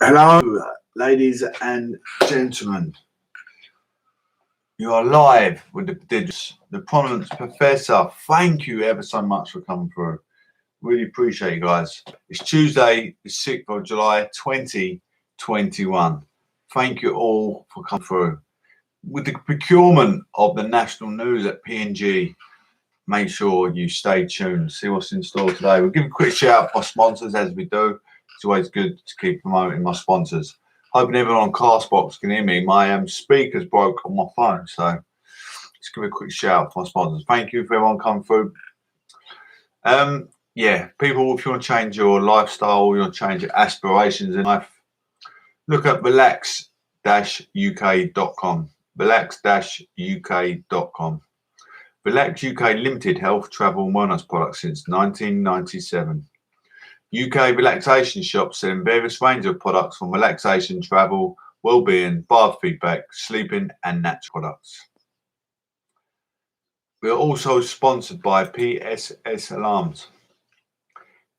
Hello, ladies and gentlemen. You are live with the prodigious, the prominent professor. Thank you ever so much for coming through. Really appreciate you guys. It's Tuesday, the 6th of July, 2021. Thank you all for coming through. With the procurement of the national news at P&G, make sure you stay tuned. See what's in store today. We'll give a quick shout out for sponsors as we do. It's always good to keep promoting my sponsors. Hoping everyone on Castbox can hear me. My speakers broke on my phone, so let's give a quick shout out for my sponsors. Thank you for everyone coming through. Yeah, people, if you want to change your lifestyle, you want to change your aspirations in life, look at relax-uk.com. Relax-uk.com. Relax UK Limited health, travel and wellness products since 1997. UK relaxation shops selling various range of products from relaxation, travel, well-being, biofeedback, sleeping and natural products. We are also sponsored by PSS Alarms.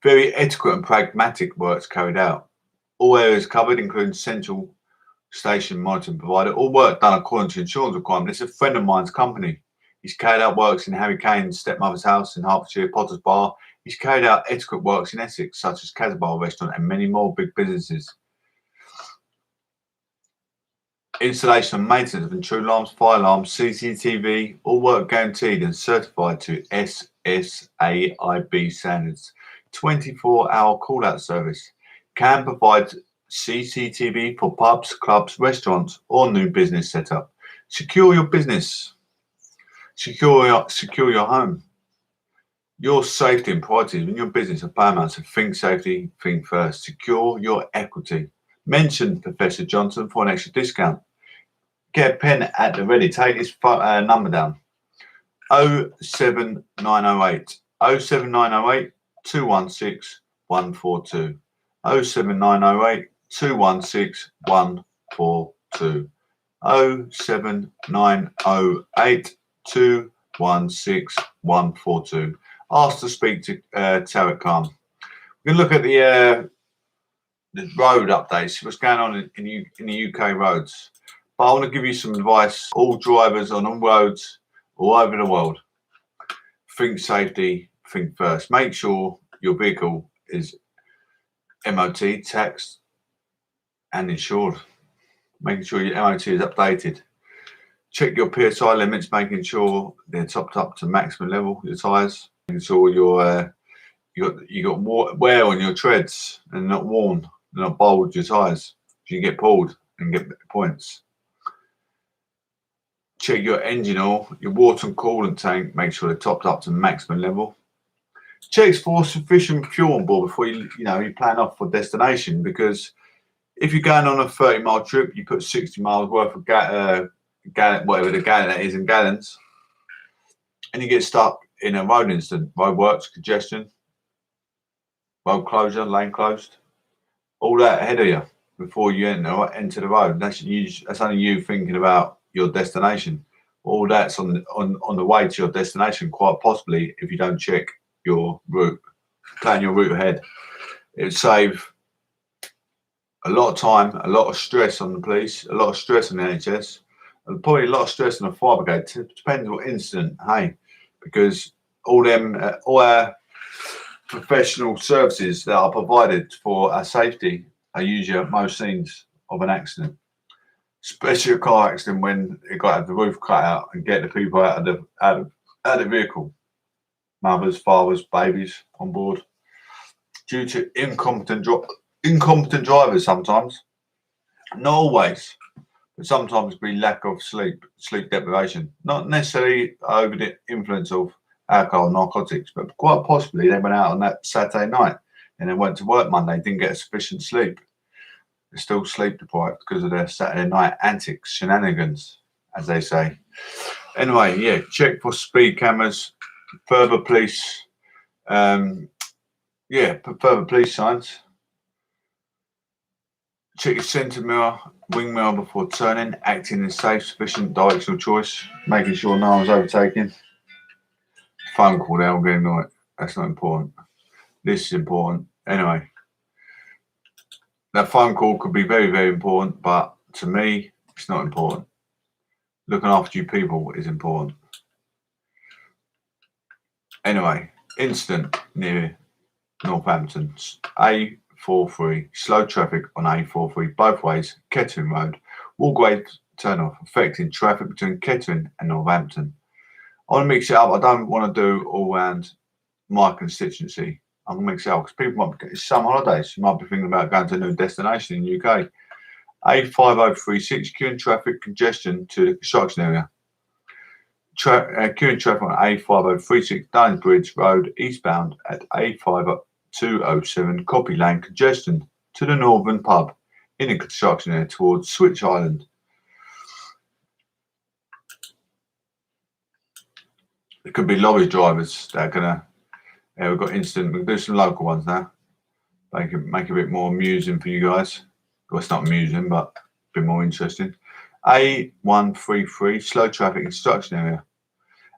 Very ethical and pragmatic works carried out. All areas covered, including central station monitoring provided. All work done according to insurance requirements. It's a friend of mine's company. He's carried out works in Harry Kane's stepmother's house in Hertfordshire, Potter's Bar. He's carried out etiquette works in Essex, such as Casabah Restaurant and many more big businesses. Installation and maintenance of intrusion alarms, fire alarms, CCTV, all work guaranteed and certified to SSAIB standards. 24-hour call-out service. Can provide CCTV for pubs, clubs, restaurants, or new business setup. Secure your business. Secure your home. Your safety and priorities in your business are paramount, so think safety, think first. Secure your equity. Mention Professor Johnson for an extra discount. Get a pen at the ready. Take this number down. 07908 07908 216 142. 07908 216 142. 07908 216 142. Ask to speak to Tarek Khan. We're going to look at the road updates, what's going on in the UK roads. But I want to give you some advice. All drivers on all roads all over the world. Think safety, think first. Make sure your vehicle is MOT, taxed and insured. Making sure your MOT is updated. Check your PSI limits, making sure they're topped up to maximum level, your tyres. Making sure you got wear on your treads and not worn, and not bulged your tyres. You get pulled and get points. Check your engine oil, your water and coolant tank, make sure they're topped up to maximum level. Check for sufficient fuel on board before you plan off for destination, because if you're going on a 30-mile trip, you put 60 miles worth of whatever the gallon that is in gallons, and you get stuck in a road incident, road works, congestion, road closure, lane closed, all that ahead of you before you enter the road. That's only you thinking about your destination. All that's on the way to your destination, quite possibly, if you don't check your route, plan your route ahead. It would save a lot of time, a lot of stress on the police, a lot of stress on the NHS, and probably a lot of stress on the fire brigade. Depends what incident, hey, because all our professional services that are provided for our safety are usually at most scenes of an accident, especially a car accident when you got to have the roof cut out and get the people out of the vehicle, mothers, fathers, babies on board, due to incompetent drivers sometimes, not always, but sometimes be lack of sleep deprivation, not necessarily over the influence of alcohol, narcotics, but quite possibly they went out on that Saturday night and they went to work Monday, didn't get sufficient sleep. They're still sleep deprived because of their Saturday night antics, shenanigans, as they say. Anyway, yeah, check for speed cameras, further police, further police signs. Check your centre mirror, wing mirror before turning, acting in safe, sufficient directional choice, making sure no one's overtaking. Phone call there, I'm getting annoyed. That's not important. This is important. Anyway, That phone call could be very, very important, but to me, it's not important. Looking after you people is important. Anyway, incident near Northampton. A43, slow traffic on A43 both ways, Kettering Road. Walkway turn off, affecting traffic between Kettering and Northampton. I want to mix it up. I don't want to do all around my constituency. I'm going to mix it up because people might be getting some holidays. You might be thinking about going to a new destination in the UK. A5036, queuing traffic congestion to the construction area. Queuing traffic on A5036, Dunnbridge Road eastbound at A5207, Copy Lane, congestion to the northern pub in the construction area towards Switch Island. It could be lorry drivers that are going to. We've got incident. We'll do some local ones now. Make it a bit more amusing for you guys. Well, it's not amusing, but a bit more interesting. A133, slow traffic construction area.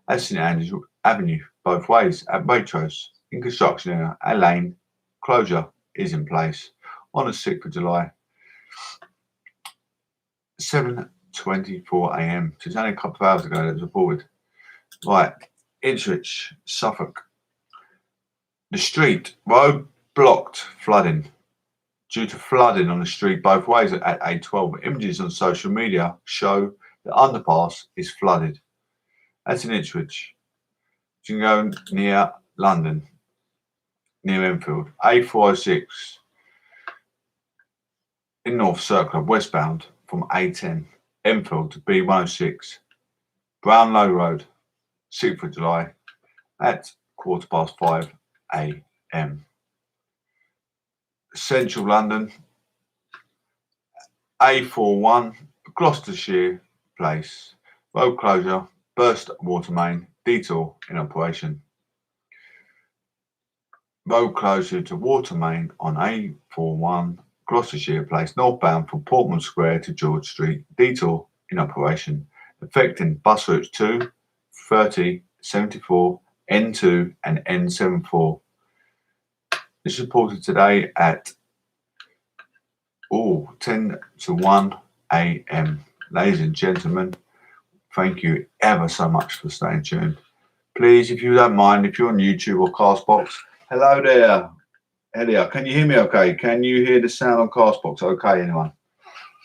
At St Andrews Avenue, both ways. At Waitrose, in construction area. A lane closure is in place on the 6th of July. 7:24 a.m. So it's only a couple of hours ago that was reported. Right, Ipswich, Suffolk. The street, road blocked, flooding. Due to flooding on the street both ways at A12. Images on social media show the underpass is flooded. That's in Ipswich. You can go near London, near Enfield. A406 in North Circular, westbound from A10, Enfield to B106. Brownlow Road, 6th of July at 5:15 a.m. Central London, A41, Gloucestershire Place, road closure, burst water main, detour in operation. Road closure to water main on A41, Gloucestershire Place, northbound from Portman Square to George Street, detour in operation, affecting bus routes 2, 30, 74, N2 and N74. This is reported today at 10 to 1 a.m. Ladies and gentlemen, thank you ever so much for staying tuned. Please, if you don't mind, if you're on YouTube or Castbox, hello there. Elia, can you hear me okay? Can you hear the sound on Castbox okay, anyone?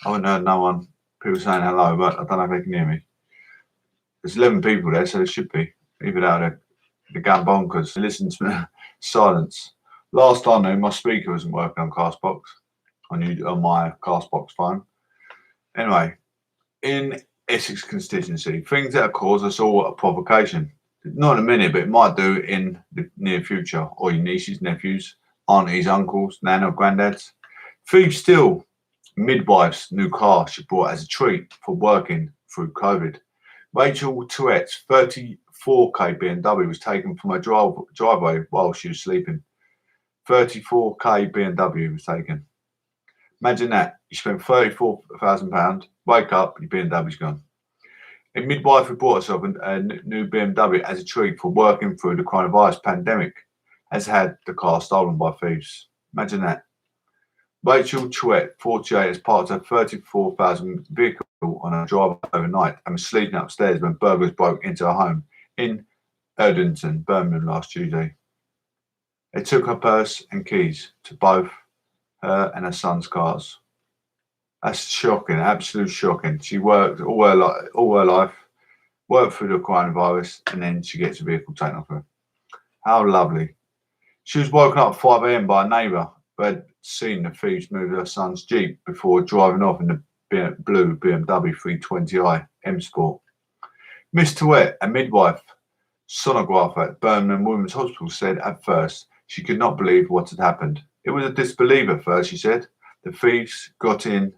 I haven't heard no one, people saying hello, but I don't know if they can hear me. There's 11 people there, so there should be. Either that or they're going bonkers. Listen to me. Silence. Last I knew, my speaker wasn't working on Castbox, on my Castbox phone. Anyway, in Essex constituency, things that have caused us all a provocation. Not in a minute, but it might do in the near future. Or your nieces, nephews, aunties, uncles, nan or granddads. Thieves steal midwife's new car she bought as a treat for working through COVID. Rachel Tourette's 34k BMW was taken from her driveway while she was sleeping. 34k BMW was taken. Imagine that. You spent £34,000, wake up, your BMW's gone. A midwife who bought herself a new BMW as a treat for working through the coronavirus pandemic has had the car stolen by thieves. Imagine that. Rachel Touret, 48, has parked her 34,000 vehicle on her driveway overnight and was sleeping upstairs when burglars broke into her home in Erdington, Birmingham last Tuesday. They took her purse and keys to both her and her son's cars. That's shocking, absolute shocking. She worked all her life, worked through the coronavirus, and then she gets a vehicle taken off her. How lovely. She was woken up at 5 a.m. by a neighbour who had seen the thieves move her son's Jeep before driving off in the blue BMW 320i M Sport. Miss Touret, a midwife sonographer at Birmingham Women's Hospital, said at first she could not believe what had happened. It was a disbelief at first, she said. The thieves got in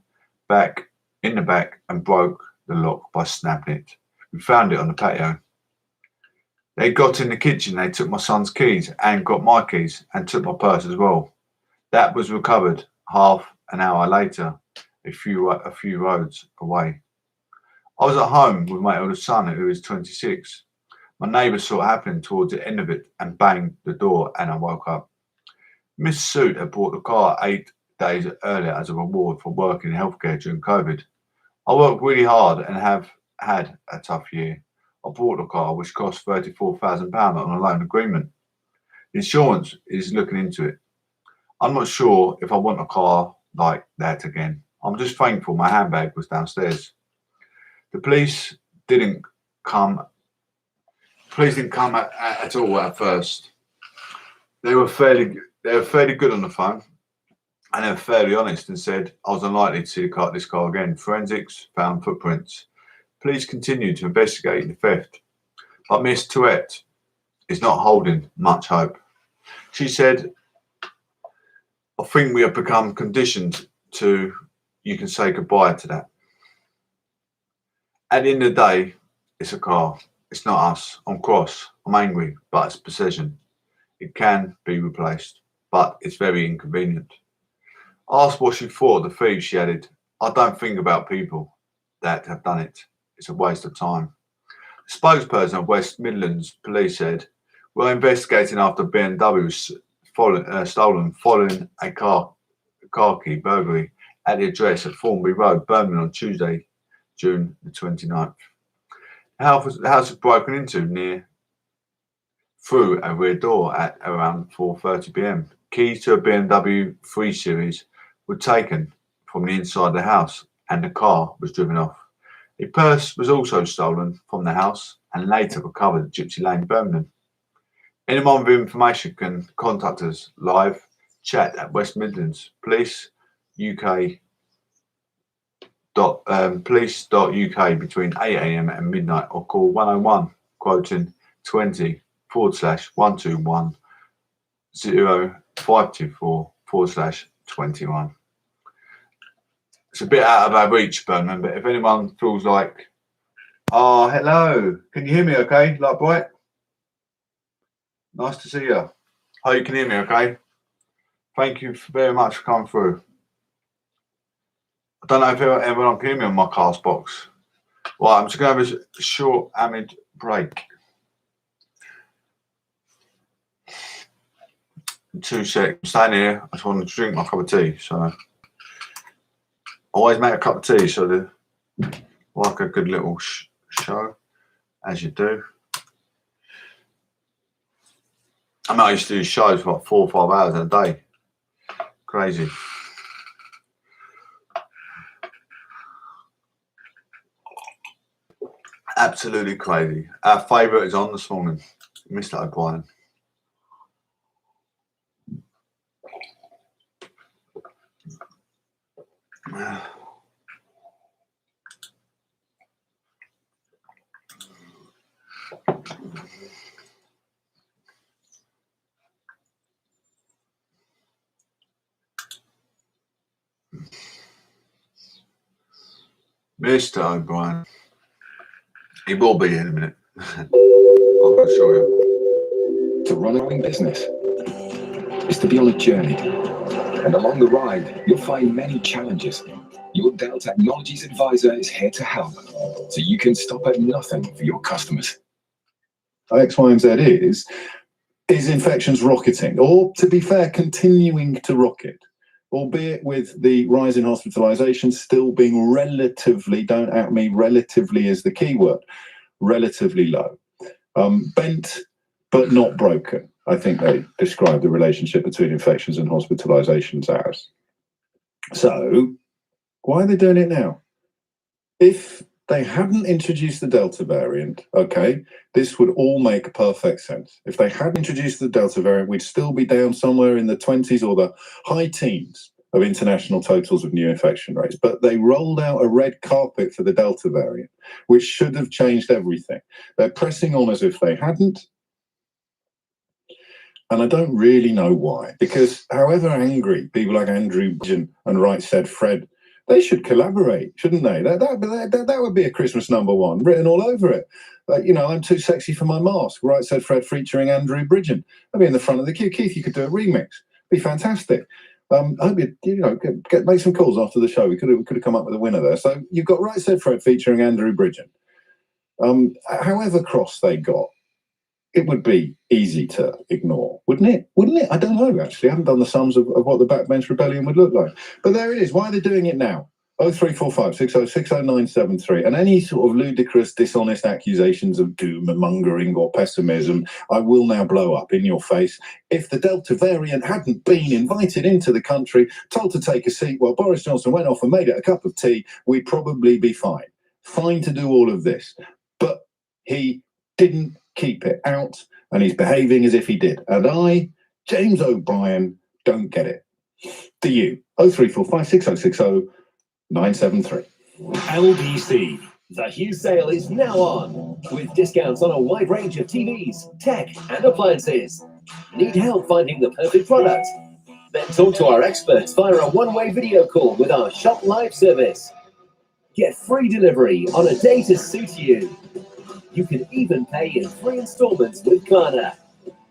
the back and broke the lock by snapping it. We found it on the patio. They got in the kitchen, they took my son's keys and got my keys and took my purse as well. That was recovered half an hour later, a few roads away. I was at home with my eldest son, who is 26. My neighbour saw it happen towards the end of it and banged the door, and I woke up. Miss Soot had bought the car at days earlier as a reward for working in healthcare during COVID. I worked really hard and have had a tough year. I bought a car which cost £34,000 on a loan agreement. Insurance is looking into it. I'm not sure if I want a car like that again. I'm just thankful my handbag was downstairs. The police didn't come. Police didn't come at all at first. They were fairly good on the phone, and they were fairly honest and said I was unlikely to see this car again. Forensics found footprints. Police continued to investigate the theft, but Miss Tuette is not holding much hope. She said, I think we have become conditioned to, you can say goodbye to that. At the end of the day, it's a car. It's not us. I'm cross. I'm angry, but it's possession. It can be replaced, but it's very inconvenient. Asked what she thought of the thieves, she added, I don't think about people that have done it. It's a waste of time. The spokesperson of West Midlands Police said, we're investigating after BMW was stolen following a car key burglary at the address at Thornbury Road, Birmingham on Tuesday, June the 29th. The house was broken into through a rear door at around 4:30 p.m. Keys to a BMW 3 Series were taken from the inside of the house and the car was driven off. A purse was also stolen from the house and later recovered at Gypsy Lane, Birmingham. Anyone with information can contact us live chat at West Midlands Police UK police.uk between 8 a.m. and midnight or call 101 quoting 20/121 0524/21. It's a bit out of our reach, Birmingham, but if anyone feels like, oh, hello, can you hear me okay? Like, bright? Nice to see you. Oh, you can hear me okay? Thank you very much for coming through. I don't know if everyone can hear me on my cast box. Well, I'm just going to have a short amid break. 2 seconds. I'm standing here. I just want to drink my cup of tea. So, always make a cup of tea. So, like a good little show, as you do. I mean, I used to do shows for like 4 or 5 hours in a day. Crazy. Absolutely crazy. Our favourite is on this morning, Mr. O'Brien. Mr. O'Brien. He will be in a minute. I'm going to show you. To run a business is to be on a journey. And along the ride, you'll find many challenges. Your Dell Technologies advisor is here to help, so you can stop at nothing for your customers. X, Y, and Z is infections rocketing, or to be fair, continuing to rocket, albeit with the rise in hospitalisation still being relatively, don't at me, relatively is the key word, relatively low. Bent, but not broken. I think they describe the relationship between infections and hospitalisations as. So, why are they doing it now? If they hadn't introduced the Delta variant, okay, this would all make perfect sense. If they hadn't introduced the Delta variant, we'd still be down somewhere in the 20s or the high teens of international totals of new infection rates. But they rolled out a red carpet for the Delta variant, which should have changed everything. They're pressing on as if they hadn't. And I don't really know why, because however angry people like Andrew and Right Said Fred, they should collaborate, shouldn't they? That would be a Christmas #1 written all over it. You know, I'm too sexy for my mask. Right Said Fred featuring Andrew Bridgen. I'd be in the front of the queue. Keith, you could do a remix. Be fantastic. I hope you know make some calls after the show. We could have come up with a winner there. So you've got Right Said Fred featuring Andrew Bridgen. However cross they got, it would be easy to ignore, wouldn't it? Wouldn't it? I don't know, actually. I haven't done the sums of what the backbench rebellion would look like. But there it is. Why are they doing it now? 0345 6060973. And any sort of ludicrous, dishonest accusations of doom mongering or pessimism, I will now blow up in your face. If the Delta variant hadn't been invited into the country, told to take a seat while Boris Johnson went off and made it a cup of tea, we'd probably be fine. Fine to do all of this. But he didn't keep it out, and he's behaving as if he did. And I, James O'Brien, don't get it. Do you? 0345 6060 973. LBC. The Hughes sale is now on, with discounts on a wide range of TVs, tech and appliances. Need help finding the perfect product? Then talk to our experts via a one-way video call with our Shop Live service. Get free delivery on a day to suit you. You can even pay in 3 installments with Klarna.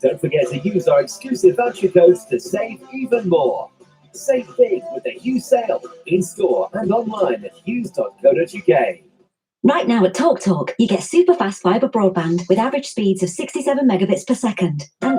Don't forget to use our exclusive voucher codes to save even more. Save big with the Hughes sale, in-store and online at hughes.co.uk. Right now at TalkTalk, you get super fast fibre broadband with average speeds of 67 megabits per second. And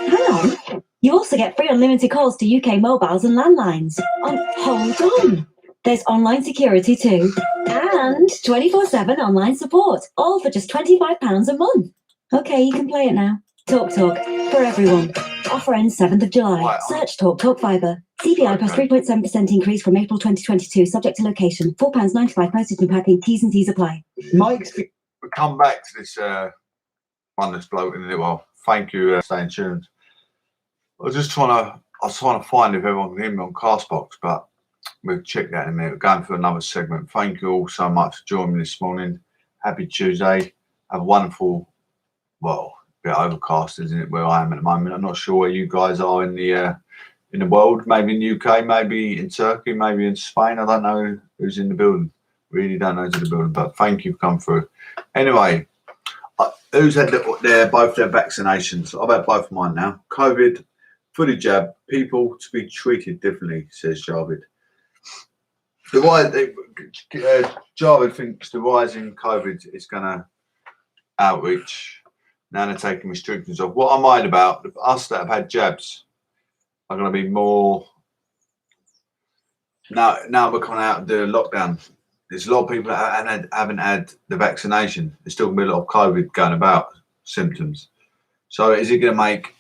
hang on, you also get free unlimited calls to UK mobiles and landlines. Hold on. There's online security too, and 24/7 online support, all for just £25 a month. Okay, you can play it now. TalkTalk, for everyone. Offer ends 7th of July. Right. Search TalkTalk Fibre. CPI plus 3.7% increase from April 2022, subject to location. £4.95 postage and packing. T's and C's apply. Mike's we'll come back to this one that's floating in a little while. Thank you, staying tuned. I was trying to find if everyone can hear me on Castbox, but we'll check that in a minute. We're going for another segment. Thank you all so much for joining me this morning. Happy Tuesday. Have a wonderful, well, bit overcast, isn't it, where I am at the moment? I'm not sure where you guys are in the world. Maybe in the UK, maybe in Turkey, maybe in Spain. I don't know who's in the building. Really don't know who's in the building, but thank you for coming through. Anyway, who's had both their vaccinations? I've had both of mine now. COVID, fully jabbed, people to be treated differently, says Javid. Javid thinks the rise in COVID is going to outreach. Now they're taking restrictions off. What I'm worried about, us that have had jabs are going to be more. Now we're coming out of the lockdown. There's a lot of people that haven't had the vaccination. There's still going to be a lot of COVID going about, symptoms. So is it going to make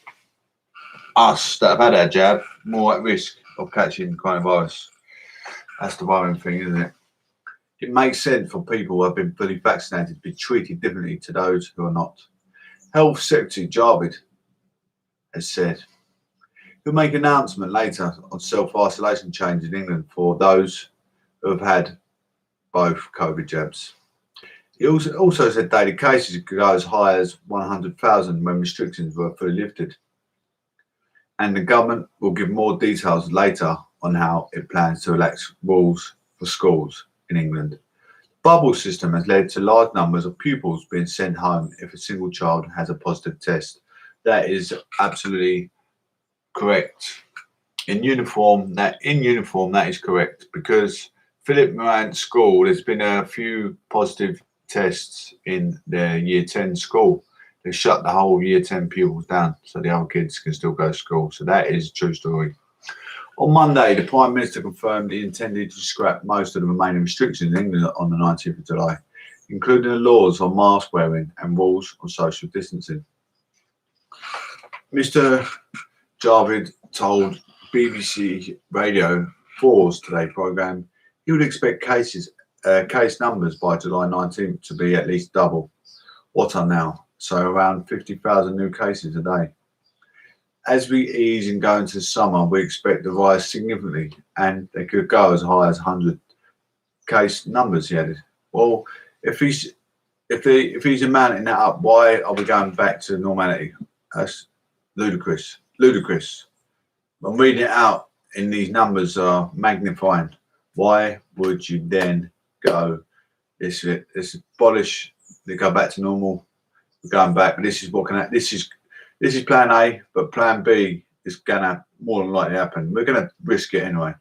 us that have had our jab more at risk of catching coronavirus? That's the worrying thing, isn't it? It makes sense for people who have been fully vaccinated to be treated differently to those who are not. Health Secretary Javid has said he'll make an announcement later on self-isolation change in England for those who have had both COVID jabs. He also said daily cases could go as high as 100,000 when restrictions were fully lifted. And the government will give more details later on how it plans to relax rules for schools in England. Bubble system has led to large numbers of pupils being sent home if a single child has a positive test. That is absolutely correct. In uniform, that is correct, because Philip Morant School, there's been a few positive tests in their year 10 school. They shut the whole year 10 pupils down so the other kids can still go to school. So that is a true story. On Monday, the Prime Minister confirmed he intended to scrap most of the remaining restrictions in England on the 19th of July, including the laws on mask wearing and rules on social distancing. Mr. Javid told BBC Radio 4's Today programme he would expect case numbers by July 19th to be at least double what are now, so around 50,000 new cases a day. As we ease and go into summer, we expect to rise significantly, and they could go as high as 100 case numbers, he added. Well, if he's amounting that up, why are we going back to normality? That's ludicrous. Ludicrous. I'm reading it out, and these numbers are magnifying. Why would you then go, let's abolish, they go back to normal, we're going back, but this is what can happen. This is plan A, but plan B is going to more than likely happen. We're going to risk it anyway.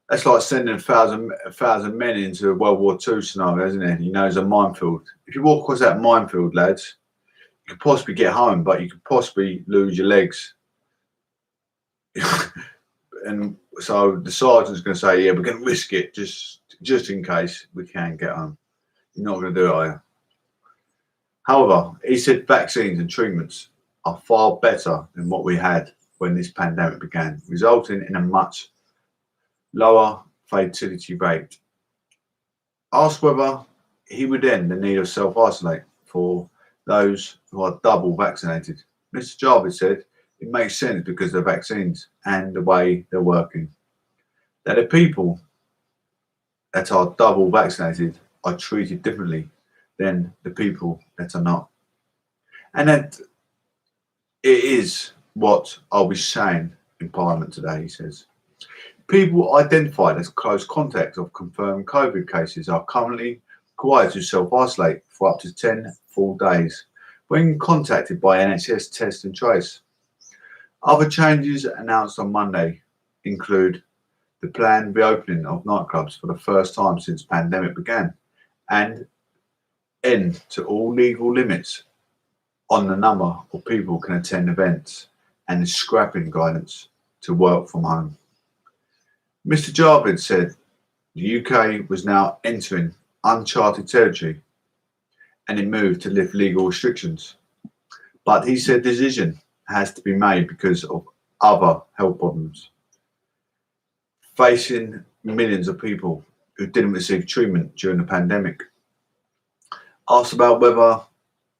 That's like sending a thousand men into a World War II scenario, isn't it? You know, it's a minefield. If you walk across that minefield, lads, could possibly get home, but you could possibly lose your legs. And so the sergeant's going to say, yeah, we're going to risk it just in case we can get home. You're not going to do it, are you? However, he said vaccines and treatments are far better than what we had when this pandemic began, resulting in a much lower fatality rate. Asked whether he would end the need of self-isolate for those who are double vaccinated, Mr. Javid said it makes sense because of the vaccines and the way they're working. That the people that are double vaccinated are treated differently than the people that are not. And that it is what I'll be saying in Parliament today, he says. People identified as close contacts of confirmed COVID cases are currently required to self-isolate for up to 10 full days when contacted by NHS Test and Trace. Other changes announced on Monday include the planned reopening of nightclubs for the first time since the pandemic began, and end to all legal limits on the number of people can attend events, and the scrapping guidance to work from home. Mr. Javid said the UK was now entering uncharted territory and it moved to lift legal restrictions. But he said the decision has to be made because of other health problems facing millions of people who didn't receive treatment during the pandemic. Asked about whether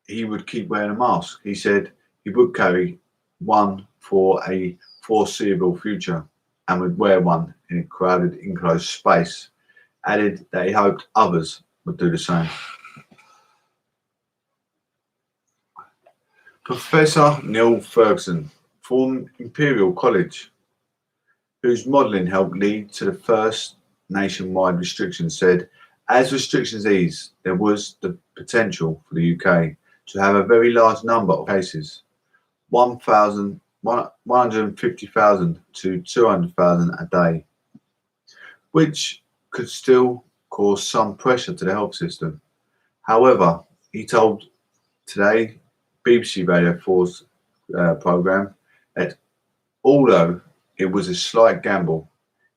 he would keep wearing a mask, he said he would carry one for a foreseeable future and would wear one in a crowded, enclosed space. Added that he hoped others would do the same. Professor Neil Ferguson from Imperial College, whose modelling helped lead to the first nationwide restrictions, said, as restrictions eased, there was the potential for the UK to have a very large number of cases, 150,000 to 200,000 a day, which could still cause some pressure to the health system. However, he told Today BBC Radio 4's programme that although it was a slight gamble,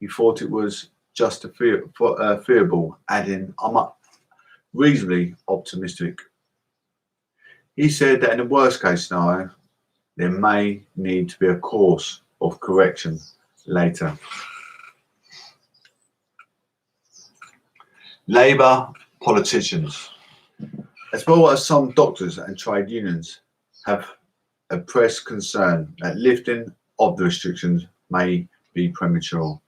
he thought it was justifiable, adding, I'm reasonably optimistic. He said that in the worst case scenario, there may need to be a course of correction later. Labour politicians, as well as some doctors and trade unions, have expressed concern that lifting of the restrictions may be premature.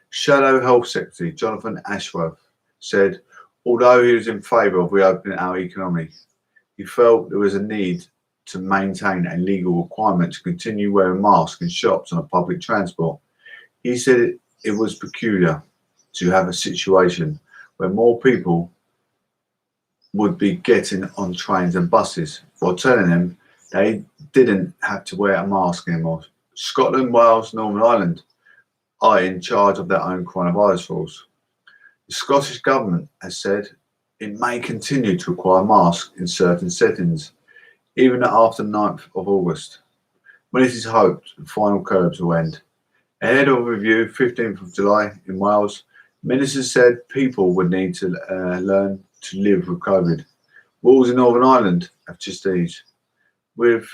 Shadow Health Secretary Jonathan Ashworth said, although he was in favour of reopening our economy, he felt there was a need to maintain a legal requirement to continue wearing masks in shops and on public transport. He said it was peculiar to have a situation where more people would be getting on trains and buses while telling them they didn't have to wear a mask anymore. Scotland, Wales, Northern Ireland are in charge of their own coronavirus rules. The Scottish Government has said it may continue to require masks in certain settings, even after 9th of August, when it is hoped the final curbs will end. Ahead of review, 15th of July in Wales, ministers said people would need to learn to live with COVID. Rules in Northern Ireland have just eased, with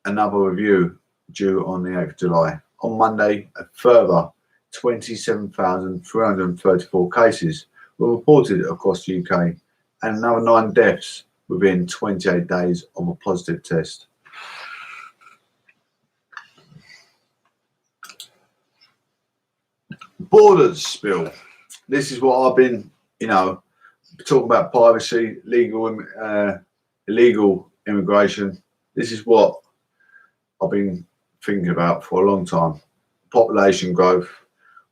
another review due on the 8th of July. On Monday, a further 27,334 cases were reported across the UK, and another 9 deaths within 28 days of a positive test. Borders bill. This is what I've been, talking about: privacy, illegal immigration. This is what I've been thinking about for a long time. Population growth,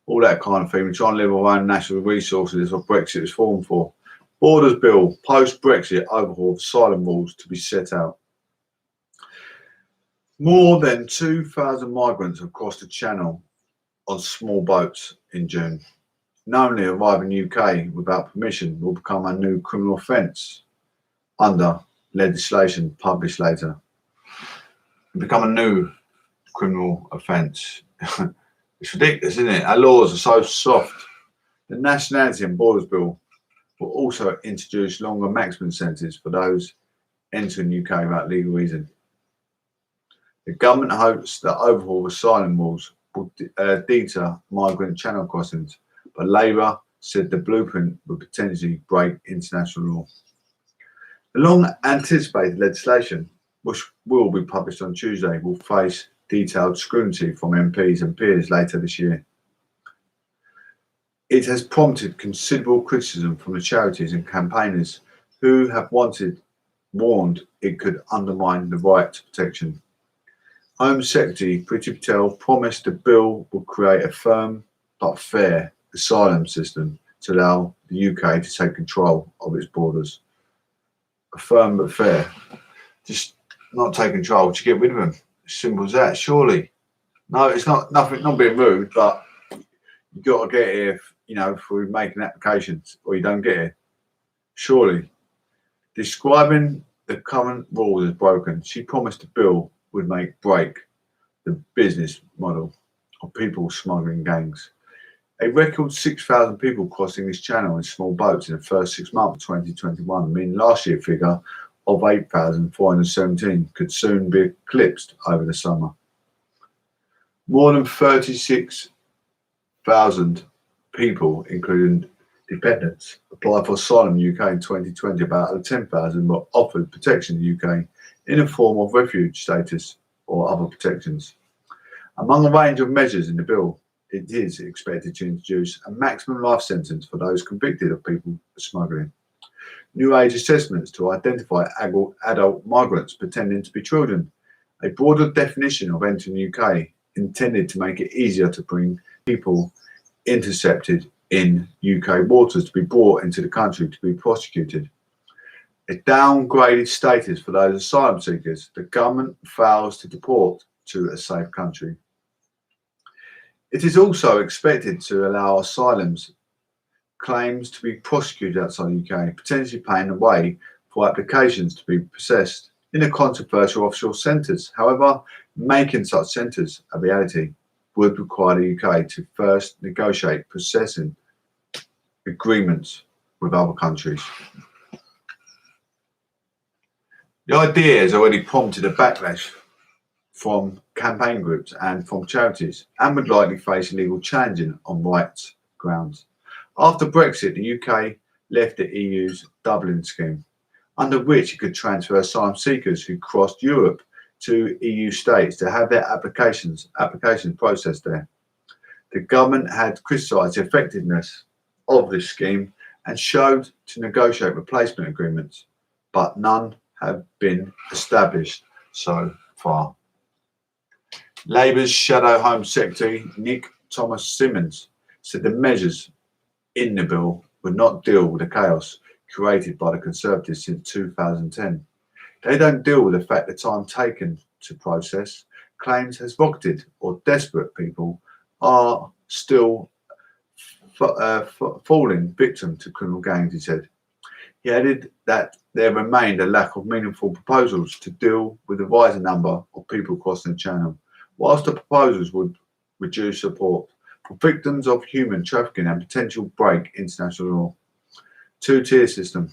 all that kind of thing. We're trying to live our own natural resources. What Brexit is formed for. Borders bill, post-Brexit overhaul of asylum rules to be set out. More than 2,000 migrants have crossed the Channel on small boats in June. Knowingly arriving in the UK without permission will become a new criminal offence under legislation published later. become a new criminal offence. It's ridiculous, isn't it? Our laws are so soft. The Nationality and Borders Bill will also introduce longer maximum sentences for those entering the UK without legal reason. The government hopes that overhaul of asylum rules will deter migrant channel crossings, but Labour said the blueprint would potentially break international law. The long-anticipated legislation, which will be published on Tuesday, will face detailed scrutiny from MPs and peers later this year. It has prompted considerable criticism from the charities and campaigners who have warned it could undermine the right to protection. Home Secretary Priti Patel promised the bill would create a firm but fair asylum system to allow the UK to take control of its borders. A firm but fair. Just not take control to get rid of them. As simple as that, surely. No, it's not being rude, but you've got to get here, if we make an application or you don't get here. Surely. Describing the current rules as broken, she promised the bill would break the business model of people smuggling gangs. A record 6,000 people crossing this channel in small boats in the first 6 months of 2021, meaning last year's figure of 8,417 could soon be eclipsed over the summer. More than 36,000 people, including dependents, applied for asylum in the UK in 2020. About 10,000 were offered protection in the UK in the form of refuge status or other protections. Among a range of measures in the bill, it is expected to introduce a maximum life sentence for those convicted of people smuggling, new age assessments to identify adult migrants pretending to be children, a broader definition of entering the UK intended to make it easier to bring people intercepted in UK waters to be brought into the country to be prosecuted, a downgraded status for those asylum seekers the government fails to deport to a safe country. It is also expected to allow asylums claims to be prosecuted outside the UK, potentially paving the way for applications to be processed in the controversial offshore centres. However, making such centres a reality would require the UK to first negotiate processing agreements with other countries. The idea has already prompted a backlash from campaign groups and from charities, and would likely face illegal challenging on rights grounds. After Brexit, the UK left the EU's Dublin scheme, under which it could transfer asylum seekers who crossed Europe to EU states to have their applications processed there. The government had criticised the effectiveness of this scheme and showed to negotiate replacement agreements, but none have been established so far. Labour's Shadow Home Secretary Nick Thomas Simmons said the measures in the bill would not deal with the chaos created by the Conservatives since 2010. They don't deal with the fact the time taken to process claims has rocketed, or desperate people are still falling victim to criminal gangs, he said. He added that there remained a lack of meaningful proposals to deal with the rising number of people crossing the channel, whilst the proposals would reduce support for victims of human trafficking and potential break international law. Two-tier system.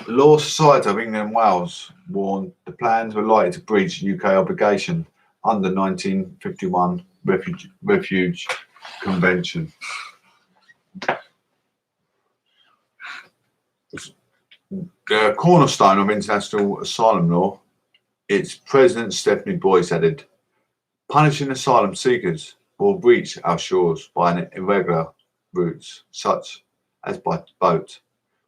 The Law Society of England and Wales warned the plans were likely to breach UK obligation under 1951 Refuge Convention. The cornerstone of international asylum law, its President Stephanie Boyce added, punishing asylum seekers will reach our shores by irregular routes, such as by boat,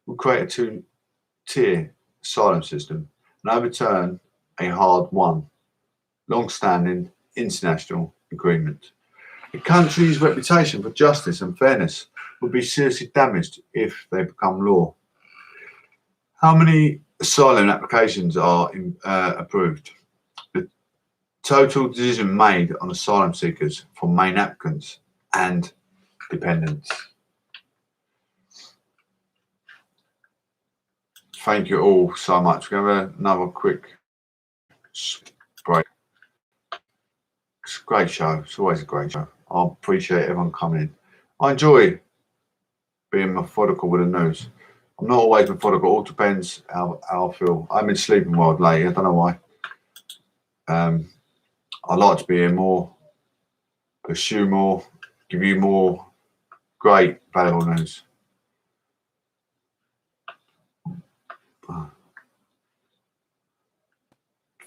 will create a two-tier asylum system and overturn a hard-won, long-standing international agreement. The country's reputation for justice and fairness would be seriously damaged if they become law. How many asylum applications are approved? The total decision made on asylum seekers from main applicants and dependents. Thank you all so much. We're going to have another quick It's great. It's a great show. It's always a great show. I appreciate everyone coming in. I enjoy being methodical with the news. I'm not always methodical. It all depends how I feel. I've been sleeping well lately. I don't know why. I like to be here more, pursue more, give you more great, valuable news.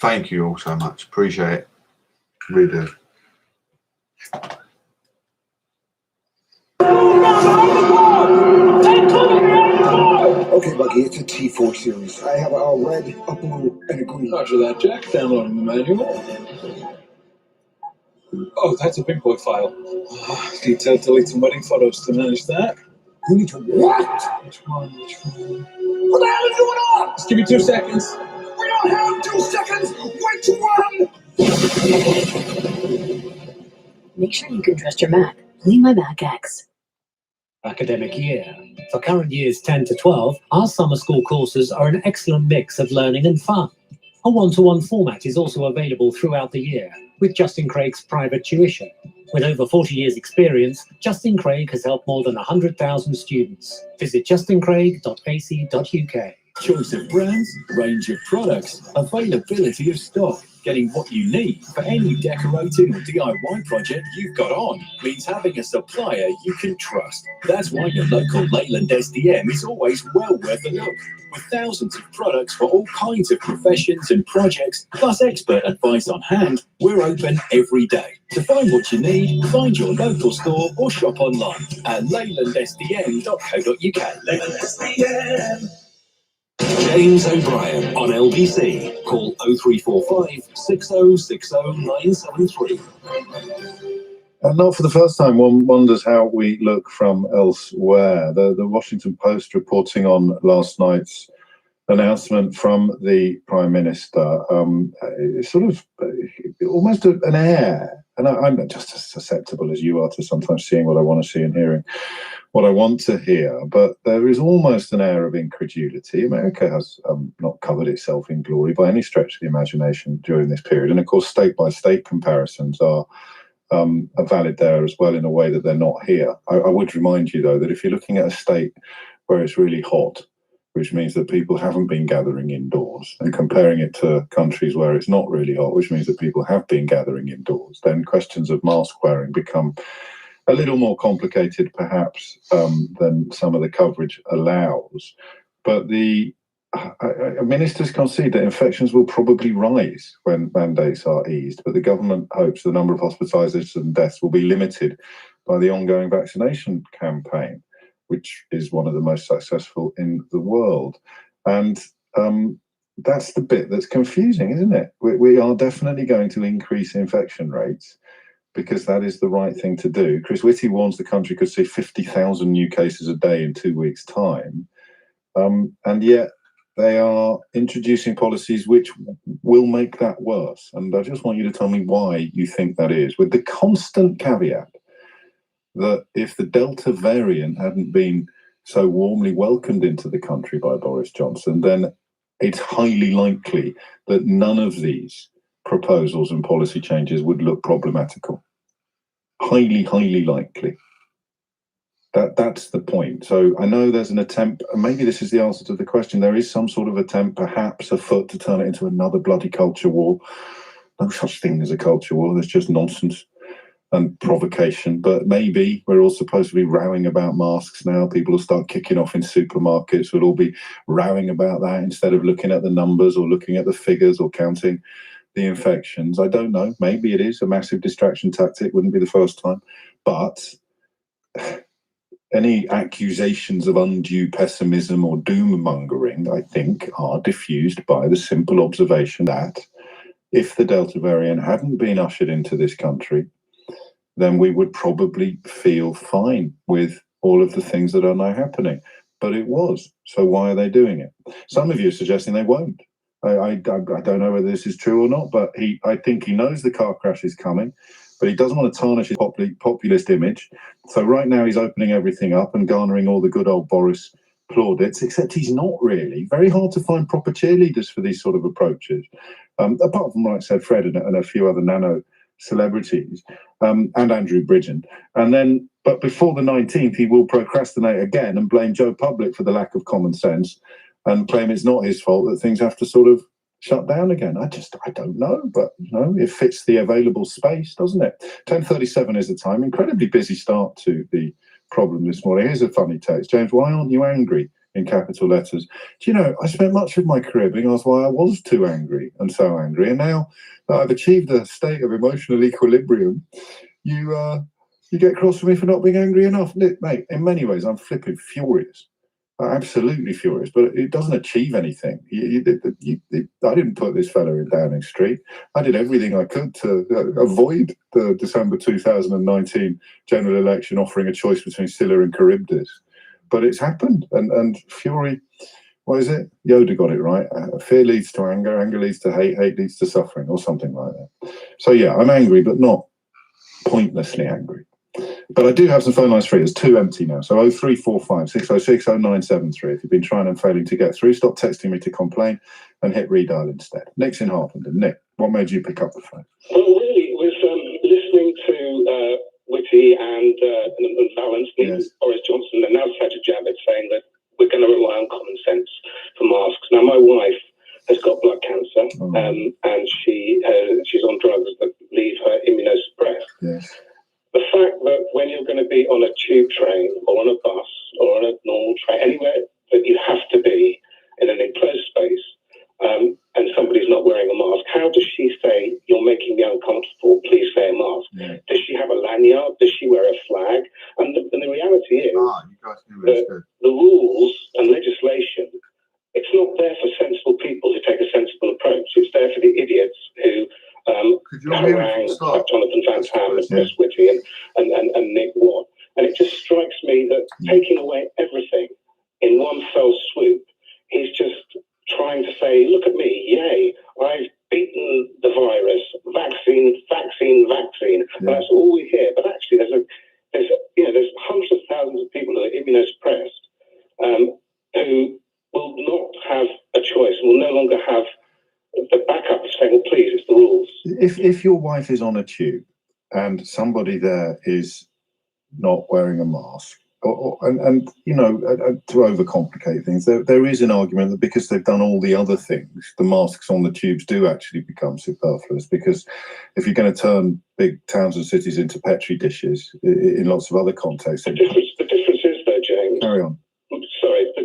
Thank you all so much. Appreciate it. Really do. Okay, Bucky, it's a T4 series. I have a red, a blue, and a green. Roger that, Jack. Downloading the manual. Oh, that's a big boy file. Need to delete some wedding photos to manage that. You need to what? Which one? What the hell is going on? Just give me 2 seconds. We don't have 2 seconds. Which one? Make sure you can trust your Mac. Leave my Mac X. Academic year. For current years 10 to 12, our summer school courses are an excellent mix of learning and fun. A one-to-one format is also available throughout the year with Justin Craig's private tuition. With over 40 years experience, Justin Craig has helped more than 100,000 students. Visit justincraig.ac.uk. Choice of brands, range of products, availability of stock. Getting what you need for any decorating or DIY project you've got on means having a supplier you can trust. That's why your local Leyland SDM is always well worth a look. With thousands of products for all kinds of professions and projects, plus expert advice on hand, we're open every day. To find what you need, find your local store or shop online at leylandsdm.co.uk. Leyland SDM. James O'Brien on LBC. Call 0345 6060 973. And not for the first time, one wonders how we look from elsewhere. The Washington Post reporting on last night's announcement from the Prime Minister, sort of almost an air, and I'm just as susceptible as you are to sometimes seeing what I want to see and hearing what I want to hear, but there is almost an air of incredulity. America has not covered itself in glory by any stretch of the imagination during this period, and of course state-by-state comparisons are valid there as well in a way that they're not here. I would remind you, though, that if you're looking at a state where it's really hot, which means that people haven't been gathering indoors, and comparing it to countries where it's not really hot, which means that people have been gathering indoors, then questions of mask wearing become a little more complicated, perhaps, than some of the coverage allows. But the ministers concede that infections will probably rise when mandates are eased, but the government hopes the number of hospitalisations and deaths will be limited by the ongoing vaccination campaign, which is one of the most successful in the world. And that's the bit that's confusing, isn't it? We are definitely going to increase infection rates because that is the right thing to do. Chris Whitty warns the country could see 50,000 new cases a day in 2 weeks' time. And yet they are introducing policies which will make that worse. And I just want you to tell me why you think that is, with the constant caveat that if the Delta variant hadn't been so warmly welcomed into the country by Boris Johnson, then it's highly likely that none of these proposals and policy changes would look problematical. Highly, highly likely. That's the point. So I know there's an attempt, and maybe this is the answer to the question. There is some sort of attempt, perhaps afoot, to turn it into another bloody culture war. No such thing as a culture war. There's just nonsense and provocation. But maybe we're all supposed to be rowing about masks now. People will start kicking off in supermarkets. We'll all be rowing about that instead of looking at the numbers or looking at the figures or counting the infections. I don't know. Maybe it is a massive distraction tactic. Wouldn't be the first time. But any accusations of undue pessimism or doom mongering, I think, are diffused by the simple observation that if the Delta variant hadn't been ushered into this country, then we would probably feel fine with all of the things that are now happening. But it was. So why are they doing it? Some of you are suggesting they won't. I don't know whether this is true or not, but I think he knows the car crash is coming, but he doesn't want to tarnish his populist image. So right now he's opening everything up and garnering all the good old Boris plaudits, except he's not really. Very hard to find proper cheerleaders for these sort of approaches, apart from, like I said, Fred and a few other nano celebrities, and Andrew Bridgen. And then, but before the 19th, he will procrastinate again and blame Joe Public for the lack of common sense and claim it's not his fault that things have to sort of shut down again. I don't know, but it fits the available space, doesn't it? 10:37 is the time. Incredibly busy start to the problem this morning. Here's a funny text. James, why aren't you angry? In capital letters. Do you know, I spent much of my career being asked why I was too angry and so angry, and now that I've achieved a state of emotional equilibrium, you get cross with me for not being angry enough. Mate, in many ways, I'm flipping furious. Absolutely furious, but it doesn't achieve anything. I didn't put this fella in Downing Street. I did everything I could to avoid the December 2019 general election offering a choice between Scylla and Charybdis. But it's happened, and fury, what is it? Yoda got it right. Fear leads to anger, anger leads to hate, hate leads to suffering, or something like that. So yeah, I'm angry, but not pointlessly angry. But I do have some phone lines free. There's 2 empty now. So 0345 606 0973. If you've been trying and failing to get through, stop texting me to complain and hit redial instead. Nick's in Harpenden. Nick, what made you pick up the phone? Well, really, it was listening to Whitty and Valence, Yes. Boris Johnson, and now Sajid Javid saying that we're going to rely on common sense for masks. Now, my wife has got blood cancer, and she's on drugs that leave her immunosuppressed. Yes. The fact that when you're going to be on a tube train or on a bus or on a normal train, anywhere that you have to be in an enclosed space, and somebody's not wearing a mask, how does she say, you're making me uncomfortable, please wear a mask? Yeah. Does she have a lanyard? Does she wear a flag? And the reality is that the rules and legislation, it's not there for sensible people who take a sensible approach. It's there for the idiots who harangue Jonathan Van Tam and Chris Whitty and Nick Watt. And it just strikes me that taking away everything in one fell swoop, he's just trying to say, look at me, yay, I've beaten the virus, vaccine. And that's all we hear. But actually, there's hundreds of thousands of people who are immunosuppressed who will not have a choice, will no longer have the backup of saying, well, please, it's the rules. If your wife is on a tube and somebody there is not wearing a mask, and to overcomplicate things, there is an argument that because they've done all the other things, the masks on the tubes do actually become superfluous, because if you're going to turn big towns and cities into petri dishes in lots of other contexts... The difference is, though, James... Carry on. Sorry, the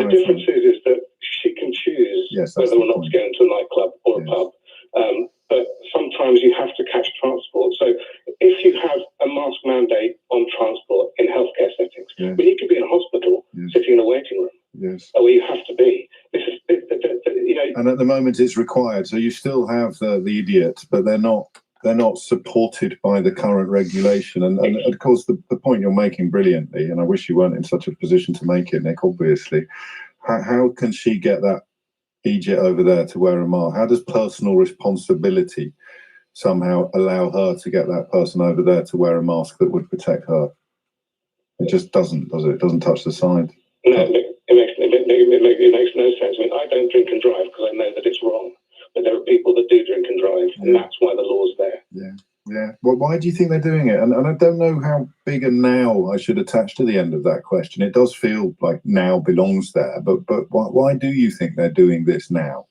difference is that she can choose whether or not to go into a nightclub or a pub. But sometimes you have to catch transport. So if you have a mask mandate on transport in healthcare settings, when you could be in a hospital, sitting in a waiting room, where you have to be. And at the moment it's required. So you still have the idiot, but they're not supported by the current regulation. And of course, the point you're making brilliantly, and I wish you weren't in such a position to make it, Nick, obviously, how can she get that Egypt over there to wear a mask? How does personal responsibility somehow allow her to get that person over there to wear a mask that would protect her? It just doesn't, does it? It doesn't touch the side. No, it makes no sense. I mean, I don't drink and drive because I know that it's wrong. But there are people that do drink and drive, and that's why the law's there. Yeah. Well, why do you think they're doing it? And I don't know how big a now I should attach to the end of that question. It does feel like now belongs there, but why do you think they're doing this now?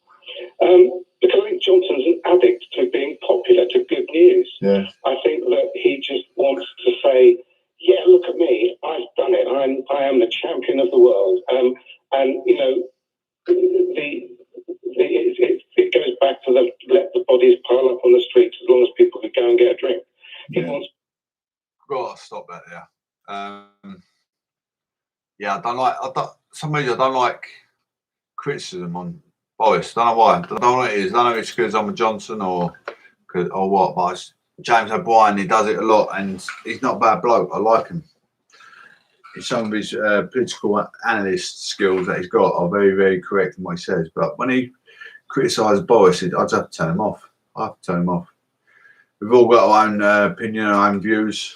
Because I think Johnson's an addict to being popular, to good news. Yeah. I think that he just wants to say, yeah, look at me, I've done it. I am the champion of the world. It goes back to let the bodies pile up on the streets as long as people could go and get a drink. He wants. Got to stop that there. I don't like criticism on Boris. I don't know why. I don't know what it is. I don't know if it's because I'm a Johnson or what. But James O'Brien, he does it a lot, and he's not a bad bloke. I like him. Some of his political analyst skills that he's got are very, very correct in what he says. But when he criticises Boris, I just have to turn him off. We've all got our own opinion, our own views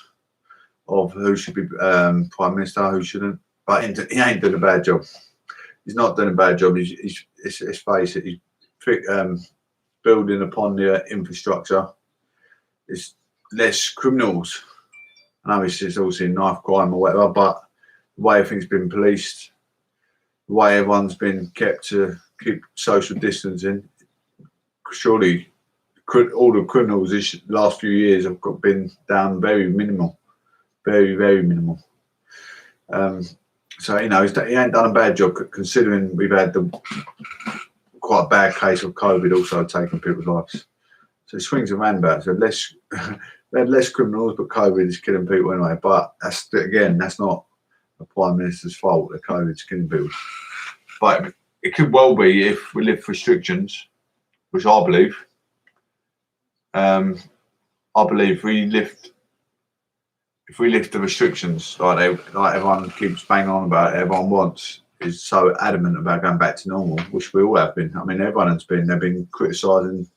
of who should be Prime Minister, who shouldn't. but he ain't doing a bad job. He's not doing a bad job. Let's face it, he's building upon the infrastructure. It's less criminals. I know it's also knife crime or whatever, but the way everything's been policed, the way everyone's been kept to keep social distancing, surely all the criminals this last few years have been down very minimal, very, very minimal. So, you know, he ain't done a bad job considering we've had quite a bad case of COVID also taking people's lives. So it swings and roundabouts. So we had less criminals, but COVID is killing people anyway. But that's not the Prime Minister's fault that COVID's killing people. But it could well be if we lift restrictions, which I believe. If we lift the restrictions like everyone keeps banging on about, everyone wants, is so adamant about going back to normal, which we all have been. I mean, everyone has been. They've been criticising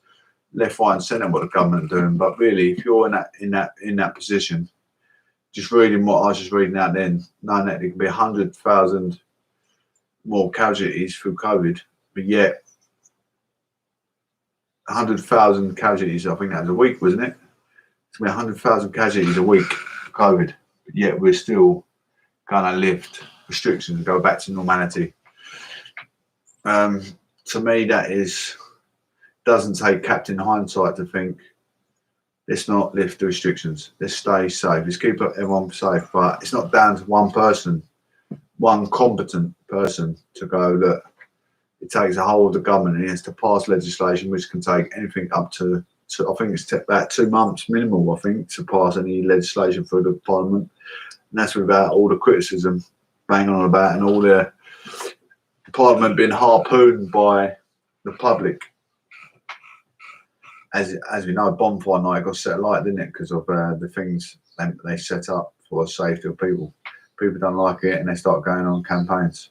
left, right, and centre what the government are doing. But really, if you're in that position, just reading what I was just reading out then, knowing that there could be 100,000 more casualties through COVID, but yet 100,000 casualties, I think that was a week, wasn't it? It's going to be 100,000 casualties a week for COVID, but yet we're still going to lift restrictions and go back to normality. To me, that doesn't take Captain Hindsight to think, let's not lift the restrictions, let's stay safe, let's keep everyone safe. But it's not down to one person, one competent person to go, look, it takes a whole of the government and it has to pass legislation which can take anything up to I think it's about 2 months minimal, I think, to pass any legislation through the Parliament. And that's without all the criticism banging on about and all the Parliament being harpooned by the public. As we know, bonfire night got set alight, didn't it? Because of the things they set up for the safety of people. People don't like it and they start going on campaigns.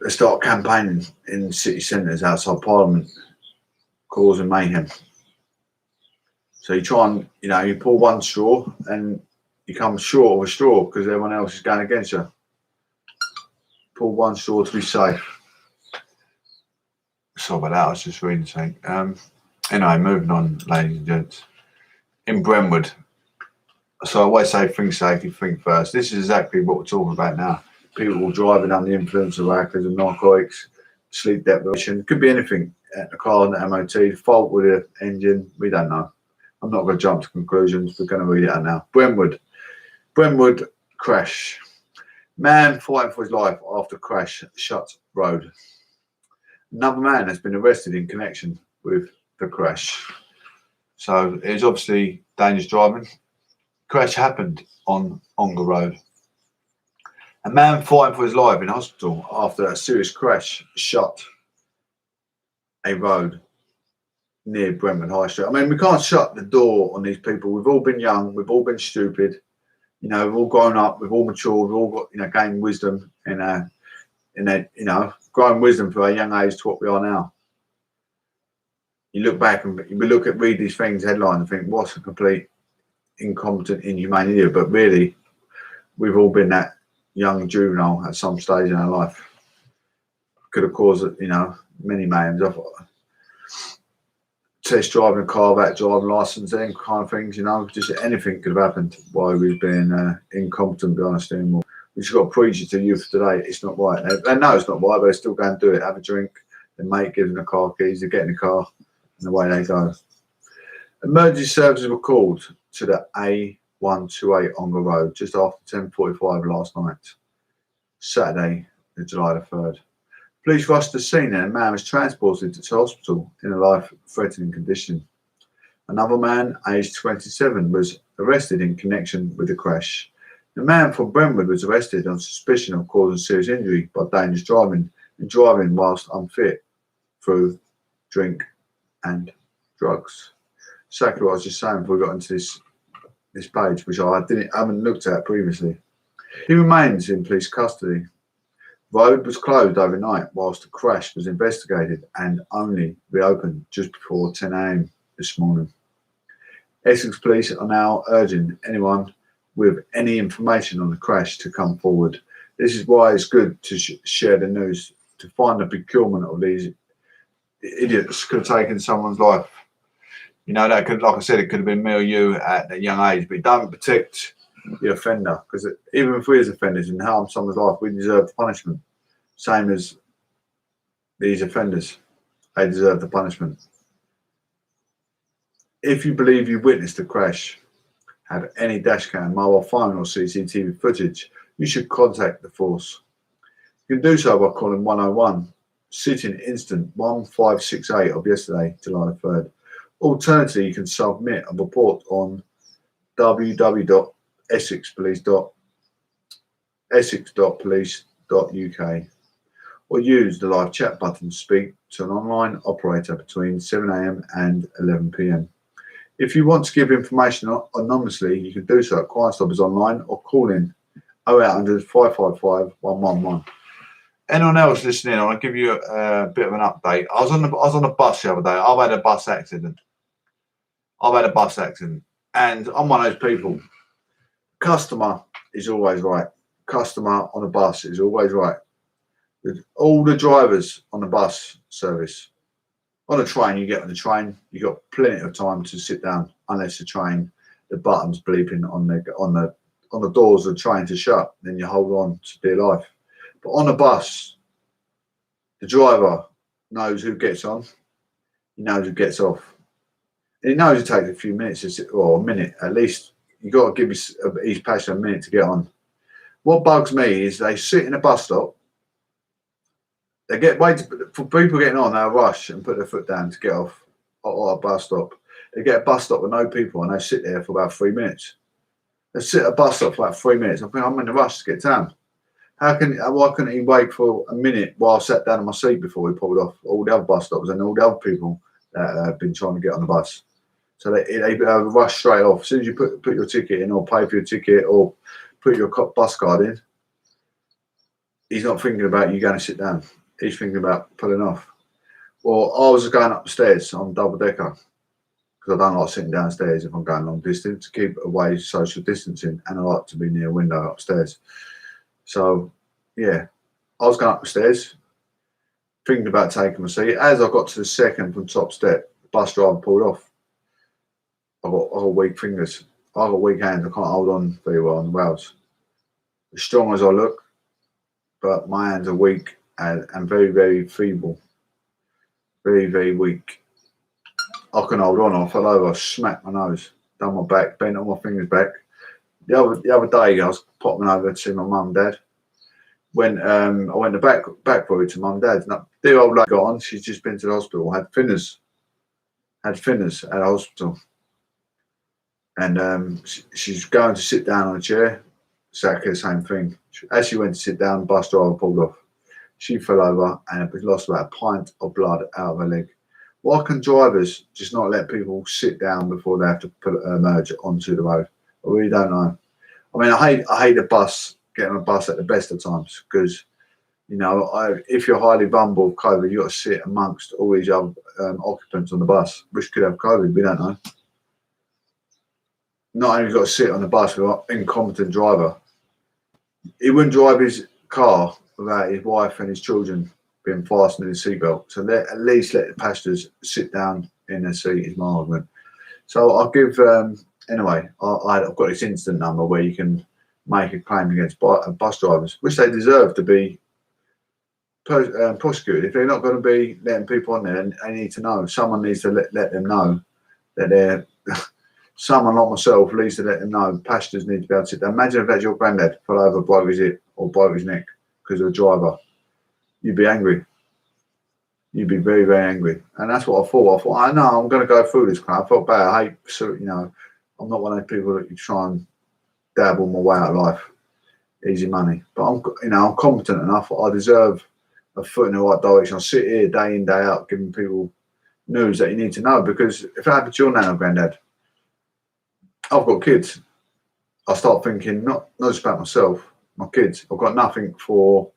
They start campaigning in city centres outside Parliament, causing mayhem. So you try and, you pull one straw and you come short of a straw because everyone else is going against you. Pull one straw to be safe. Sorry about that, I was just reading something. Anyway, moving on, ladies and gents. In Brentwood, so I always say think safety, think first. This is exactly what we're talking about now. People driving under the influence of alcohol, narcotics, sleep deprivation, could be anything. At the car and the MOT, fault with the engine, we don't know. I'm not going to jump to conclusions, we're going to read it out now. Brentwood crash. Man fighting for his life after crash, shut road. Another man has been arrested in connection with the crash. So it was obviously dangerous driving. Crash happened on Ongar Road. A man fighting for his life in hospital after a serious crash shut a road near Brentwood High Street. I mean, we can't shut the door on these people. We've all been young, we've all been stupid, we've all grown up, we've all matured, we've all got, gained wisdom growing wisdom for a young age to what we are now. You look back and read these things, headlines, and think, what's a complete incompetent, inhumane idiot? But really, we've all been that young juvenile at some stage in our life. Could have caused, many mayhems. Test driving a car without driving licence, them kind of things, just anything could have happened while we've been incompetent behind a steering wheel. We just got to preach it to youth today. It's not right. They know it's not right, but they still go and do it. Have a drink. The mate gives them the car keys. They get in the car, and away they go. Emergency services were called to the A128 Ongar Road just after 10:45 last night, Saturday, July the 3rd. Police rushed to the scene and a man was transported to hospital in a life-threatening condition. Another man, aged 27, was arrested in connection with the crash. The man from Brentwood was arrested on suspicion of causing serious injury by dangerous driving and driving whilst unfit through drink and drugs. Exactly what I was just saying before we got into this page, which I haven't looked at previously. He remains in police custody. Road was closed overnight whilst the crash was investigated and only reopened just before 10 AM this morning. Essex police are now urging anyone with any information on the crash to come forward. This is why it's good to share the news, to find the procurement of these idiots could have taken someone's life. You know, that could, like I said, it could have been me or you at a young age, but don't protect the offender, because even if we as offenders and harm someone's life, we deserve punishment. Same as these offenders, they deserve the punishment. If you believe you witnessed a crash, have any dash cam, mobile phone or CCTV footage, you should contact the force. You can do so by calling 101, sitting instant 1568 of yesterday, July the 3rd. Alternatively, you can submit a report on www.essex.police.uk or use the live chat button to speak to an online operator between 7 AM and 11 PM. If you want to give information anonymously, you can do so at Crime Stoppers online or call in 0800 555 111. Anyone else listening, I want to give you a bit of an update. I was on the bus the other day. I've had a bus accident. And I'm one of those people. Customer is always right. Customer on a bus is always right. With all the drivers on the bus service. On a train, you get on the train, you've got plenty of time to sit down, unless the train, the button's bleeping on the doors of the train to shut. Then you hold on to dear life. But on a bus, the driver knows who gets on, he knows who gets off. And he knows it takes a few minutes or a minute at least. You've got to give each passenger a minute to get on. What bugs me is they sit in a bus stop. They wait for people getting on, they'll rush and put their foot down to get off at a bus stop. They get a bus stop with no people and they sit there for about 3 minutes. They sit at a bus stop for about 3 minutes. I think I'm in a rush to get down. Why couldn't he wait for a minute while I sat down in my seat before he pulled off all the other bus stops and all the other people that have been trying to get on the bus? So they rush straight off. As soon as you put your ticket in or pay for your ticket or put your bus card in, he's not thinking about you going to sit down. He's thinking about pulling off. Well, I was going up the stairs on double decker because I don't like sitting downstairs if I'm going long distance, to keep away social distancing, and I like to be near a window upstairs. So, yeah, I was going up the stairs, thinking about taking my seat. As I got to the second from top step, the bus driver pulled off. I got weak fingers. I got weak hands. I can't hold on very well on the rails. As strong as I look, but my hands are weak and very, very feeble. Very, very weak. I couldn't hold on. I fell over, smacked my nose, done my back, bent all my fingers back. The other day, I was popping over to see my mum and dad. I went back road to mum and dad. And the old lady got on. She's just been to the hospital. Had thinners at the hospital. And she's going to sit down on a chair. Exactly the same thing. As she went to sit down, the bus driver pulled off. She fell over and lost about a pint of blood out of her leg. Why can drivers just not let people sit down before they have to emerge onto the road? I really don't know. I mean, I hate a bus, getting on a bus at the best of times, because, you know, if you're highly vulnerable with COVID, you've got to sit amongst all these other occupants on the bus, which could have COVID, we don't know. Not only have you got to sit on the bus with an incompetent driver, he wouldn't drive his car without his wife and his children being fastened in his seatbelt. So at least let the passengers sit down in their seat is my argument. So I'll give, anyway, I've got this instant number where you can make a claim against bus drivers, which they deserve to be prosecuted. If they're not going to be letting people on there, they need to know. Someone needs to let them know that they're... Someone like myself needs to let them know. Passengers need to be able to sit down. Imagine if that's your granddad fell over, broke his hip or broke his neck because of a driver. You'd be angry. You'd be very, very angry. And that's what I thought. I know I'm going to go through this crap. I felt bad. I hate, you know, I'm not one of those people that you try and dabble my way out of life. Easy money. But I'm competent enough. I deserve a foot in the right direction. I sit here day in, day out, giving people news that you need to know. Because if it happened to your nan or granddad, I've got kids. I start thinking not just about myself, my kids. I've got nothing for.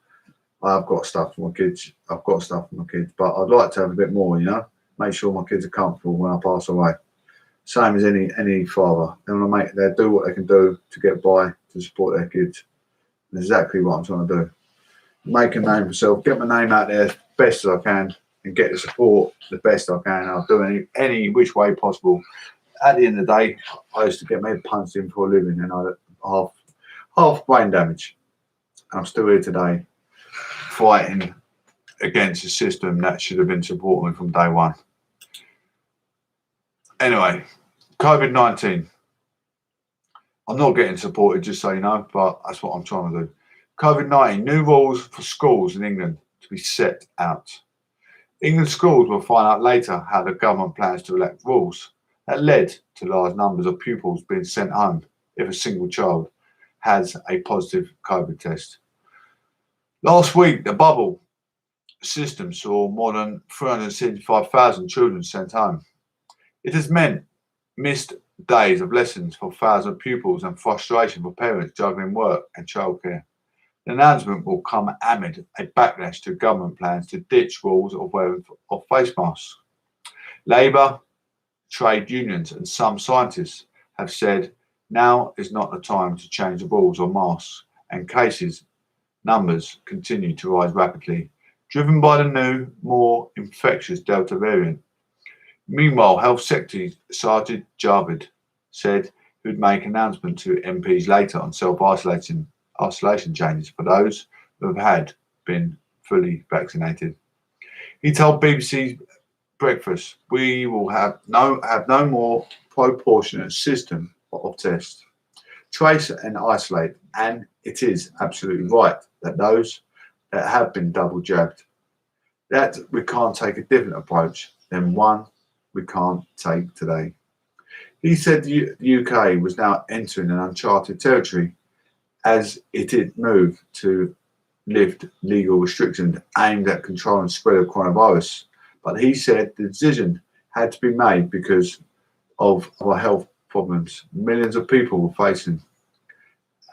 I've got stuff for my kids. I've got stuff for my kids, but I'd like to have a bit more. You know, make sure my kids are comfortable when I pass away. Same as any father. They do what they can do to get by to support their kids. And exactly what I'm trying to do. Make a name for myself, get my name out there as best as I can, and get the support the best I can. I'll do any which way possible. At the end of the day, I used to get my head punched in for a living, and I had half brain damage. I'm still here today, fighting against a system that should have been supporting me from day one. Anyway, COVID-19. I'm not getting supported, just so you know, but that's what I'm trying to do. COVID-19, new rules for schools in England to be set out. England schools will find out later how the government plans to enact rules that led to large numbers of pupils being sent home if a single child has a positive COVID test. Last week, the bubble system saw more than 375,000 children sent home. It has meant missed days of lessons for thousands of pupils and frustration for parents juggling work and childcare. The announcement will come amid a backlash to government plans to ditch rules of wearing of face masks. Labour, trade unions and some scientists have said now is not the time to change the rules on masks, and cases numbers continue to rise rapidly, driven by the new, more infectious Delta variant. Meanwhile, Health Secretary Sergeant Javid said he would make an announcement to MPs later on self-isolation changes for those who have been fully vaccinated. He told BBC Breakfast, "We will have no more proportionate system of tests. Trace and isolate, and it is absolutely right that those that have been double jabbed, that we can't take a different approach than one we can't take today." He said the UK was now entering an uncharted territory as it had moved to lift legal restrictions aimed at controlling the spread of coronavirus. But he said the decision had to be made because of our health problems millions of people were facing.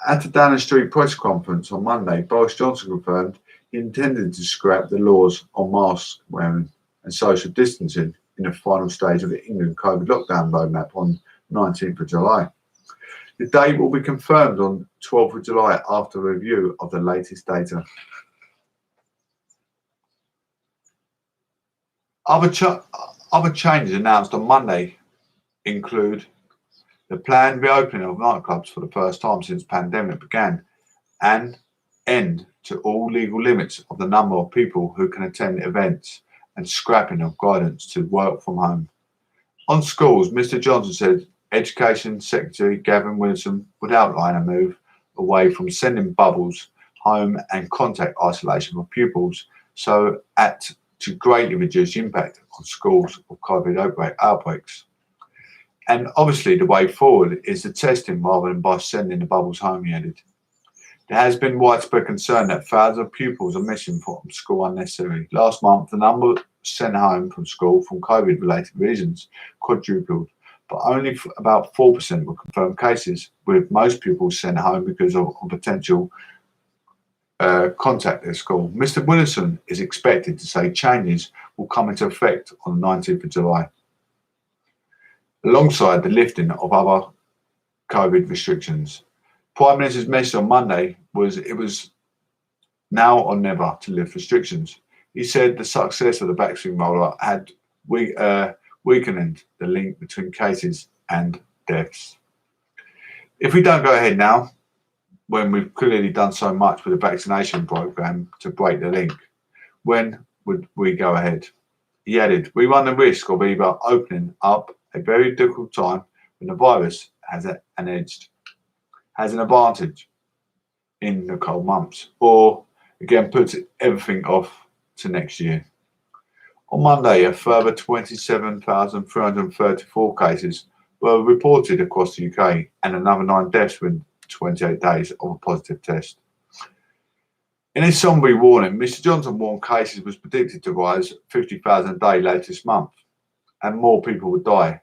At the Downing Street press conference on Monday, Boris Johnson confirmed he intended to scrap the laws on mask wearing and social distancing in the final stage of the England COVID lockdown roadmap on 19th of July. The date will be confirmed on 12th of July after review of the latest data. Other changes announced on Monday include the planned reopening of nightclubs for the first time since the pandemic began, and end to all legal limits of the number of people who can attend events, and scrapping of guidance to work from home. On schools, Mr Johnson said Education Secretary Gavin Wilson would outline a move away from sending bubbles home and contact isolation for pupils so as to greatly reduce the impact on schools of COVID outbreaks. And obviously the way forward is the testing rather than by sending the bubbles home, he added. There has been widespread concern that thousands of pupils are missing from school unnecessarily. Last month, the number sent home from school from COVID-related reasons quadrupled, but only about 4% were confirmed cases, with most pupils sent home because of potential contact at school. Mr Wilson is expected to say changes will come into effect on the 19th of July, alongside the lifting of other COVID restrictions. Prime Minister's message on Monday was it was now or never to lift restrictions. He said the success of the vaccine rollout had weakened the link between cases and deaths. If we don't go ahead now, when we've clearly done so much with the vaccination program to break the link, when would we go ahead? He added, we run the risk of either opening up a very difficult time when the virus has an advantage in the cold months, or again puts everything off to next year. On Monday, a further 27,334 cases were reported across the UK, and another 9 deaths within 28 days of a positive test. In a sombre warning, Mr Johnson warned cases was predicted to rise 50,000 a day later this month, and more people would die.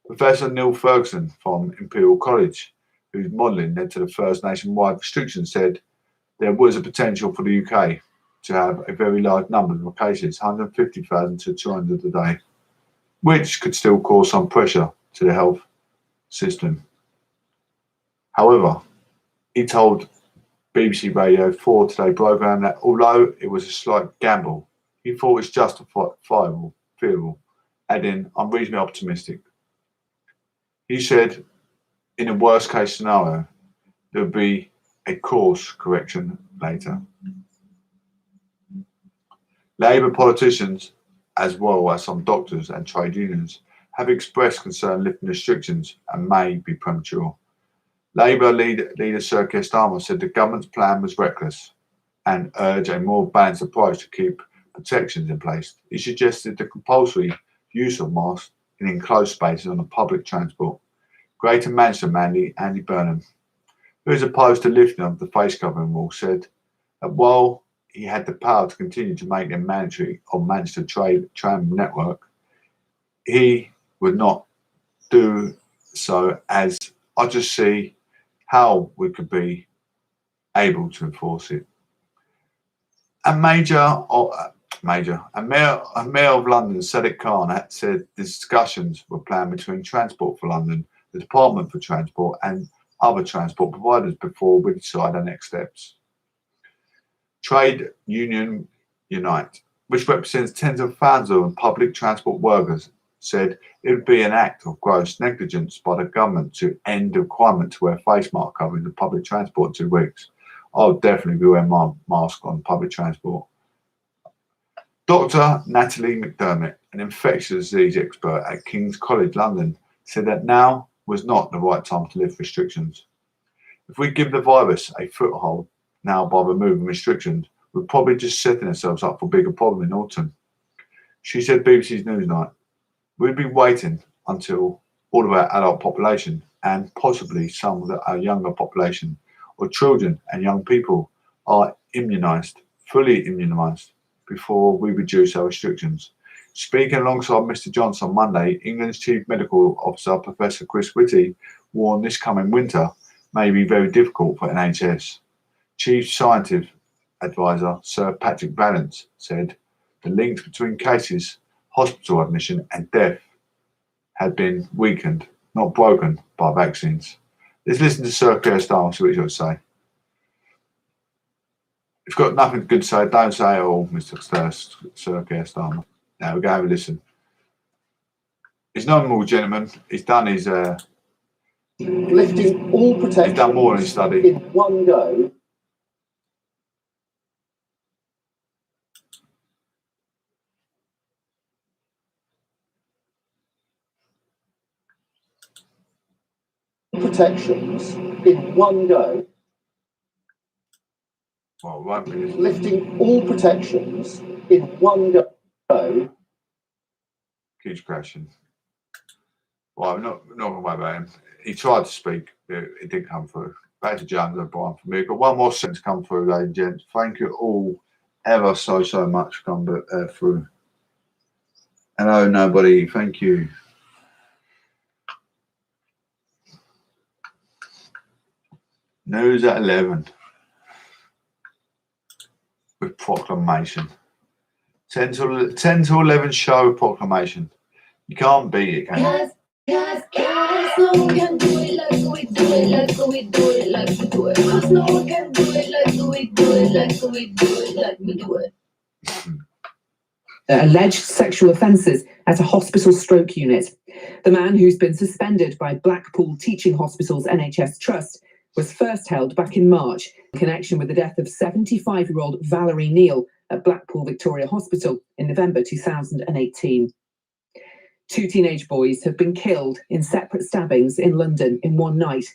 Professor Neil Ferguson from Imperial College, whose modelling led to the first nationwide restriction, said there was a potential for the UK to have a very large number of cases, 150,000 to 200 a day, which could still cause some pressure to the health system. However, he told BBC Radio 4 Today programme that although it was a slight gamble, he thought it was justifiable, adding, "I'm reasonably optimistic." He said, in a worst case scenario, there would be a course correction later. Labour politicians, as well as some doctors and trade unions, have expressed concern lifting restrictions and may be premature. Labour leader Sir Keir Starmer said the government's plan was reckless and urged a more balanced approach to keep protections in place. He suggested the compulsory use of masks in enclosed spaces on the public transport. Greater Manchester man Andy Burnham, who is opposed to lifting of the face covering rule, said that while he had the power to continue to make them mandatory on Manchester tram network, he would not do so, as I just see how we could be able to enforce it. A mayor of London, Sadiq Khan, had said discussions were planned between Transport for London, the Department for Transport and other transport providers before we decide our next steps. Trade Union Unite, which represents tens of thousands of public transport workers, said it would be an act of gross negligence by the government to end the requirement to wear face mask covering the public transport in 2 weeks. I'll definitely be wearing my mask on public transport. Dr. Natalie McDermott, an infectious disease expert at King's College London, said that now was not the right time to lift restrictions. If we give the virus a foothold now by removing restrictions, we're probably just setting ourselves up for a bigger problem in autumn. She said BBC's Newsnight, "We'd be waiting until all of our adult population and possibly some of our younger population or children and young people are fully immunised before we reduce our restrictions." Speaking alongside Mr Johnson on Monday, England's Chief Medical Officer, Professor Chris Whitty, warned this coming winter may be very difficult for NHS. Chief Scientific Advisor Sir Patrick Vallance said the links between cases, hospital admission and death had been weakened, not broken, by vaccines. Let's listen to Sir Keir Starmer, see what he's got to say. If you've got nothing good to say, don't say it all, Mr. Sir Keir Starmer. Now we're going to have a listen. He's not a normal gentleman. He's done his lifting all protection. He's done more than his study. In one go. Protections in one go. Well, won't be. Lifting all protections in one go. Keeps crashing. Well, I'm not going to worry about him. He tried to speak, but it didn't come through. Back to James and Brian for me. But one more sentence come through, ladies and gents. Thank you all ever so much for coming through. Hello, nobody. Thank you. News at 11 with proclamation. 10 to 11 show with proclamation. You can't beat it, can you? Yes, no one can do it like we do it, like we do it, like we do it. Cause no one can do it like we do it, like we do it, like we do it. Alleged sexual offences at a hospital stroke unit. The man, who's been suspended by Blackpool Teaching Hospitals NHS Trust, was first held back in March in connection with the death of 75-year-old Valerie Neal at Blackpool Victoria Hospital in November 2018. 2 teenage boys have been killed in separate stabbings in London in one night.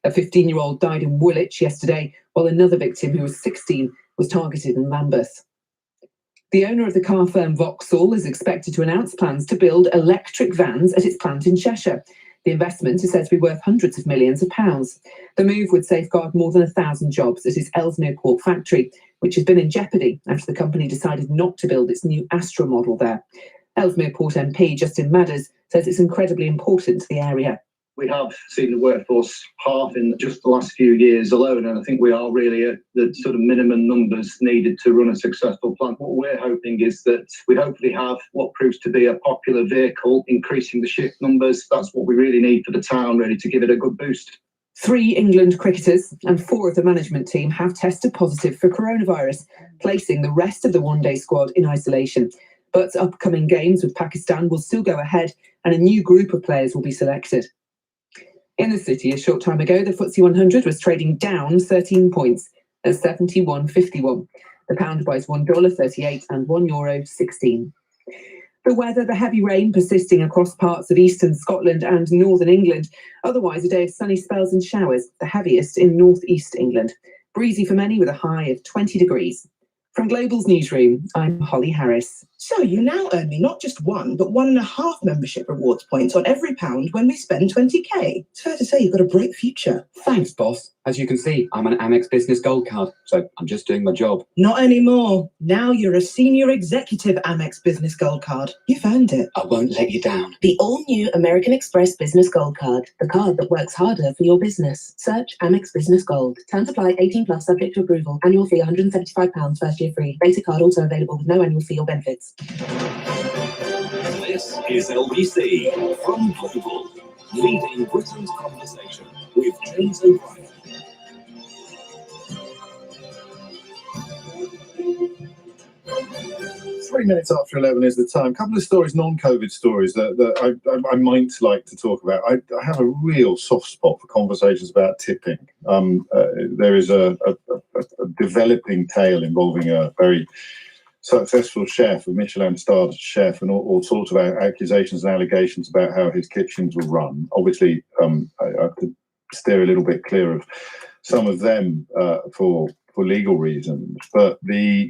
A 15-year-old died in Woolwich yesterday, while another victim, who was 16, was targeted in Lambeth. The owner of the car firm Vauxhall is expected to announce plans to build electric vans at its plant in Cheshire. The investment is said to be worth hundreds of millions of pounds. The move would safeguard more than 1,000 jobs at its Ellesmere Port factory, which has been in jeopardy after the company decided not to build its new Astra model there. Ellesmere Port MP Justin Madders says it's incredibly important to the area. We have seen the workforce halve in just the last few years alone, and I think we are really at the sort of minimum numbers needed to run a successful plant. What we're hoping is that we hopefully have what proves to be a popular vehicle, increasing the shift numbers. That's what we really need for the town, really, to give it a good boost. 3 England cricketers and 4 of the management team have tested positive for coronavirus, placing the rest of the one-day squad in isolation. But upcoming games with Pakistan will still go ahead, and a new group of players will be selected. In the city, a short time ago, the FTSE 100 was trading down 13 points at 71.51. The pound buys $1.38 and €1.16. The weather, the heavy rain persisting across parts of eastern Scotland and northern England. Otherwise, a day of sunny spells and showers, the heaviest in northeast England. Breezy for many with a high of 20 degrees. From Global's newsroom, I'm Holly Harris. So you now earn me not just 1, but 1.5 membership rewards points on every pound when we spend 20k. It's fair to say you've got a bright future. Thanks, boss. As you can see, I'm an Amex Business Gold Card, so I'm just doing my job. Not anymore. Now you're a senior executive Amex Business Gold Card. You've earned it. I won't let you down. The all-new American Express Business Gold Card. The card that works harder for your business. Search Amex Business Gold. Terms apply. 18 plus, subject to approval. Annual fee £175. First year free. Basic card also available with no annual fee or benefits. This is LBC from Global, leading Britain's conversation with James O'Brien. Three minutes after 11 is the time. A couple of stories, non-COVID stories that I might like to talk about. I have a real soft spot for conversations about tipping. There is a developing tale involving a very successful chef, a Michelin-starred chef, and all sorts of accusations and allegations about how his kitchens were run. Obviously, I have to steer a little bit clear of some of them for legal reasons. But the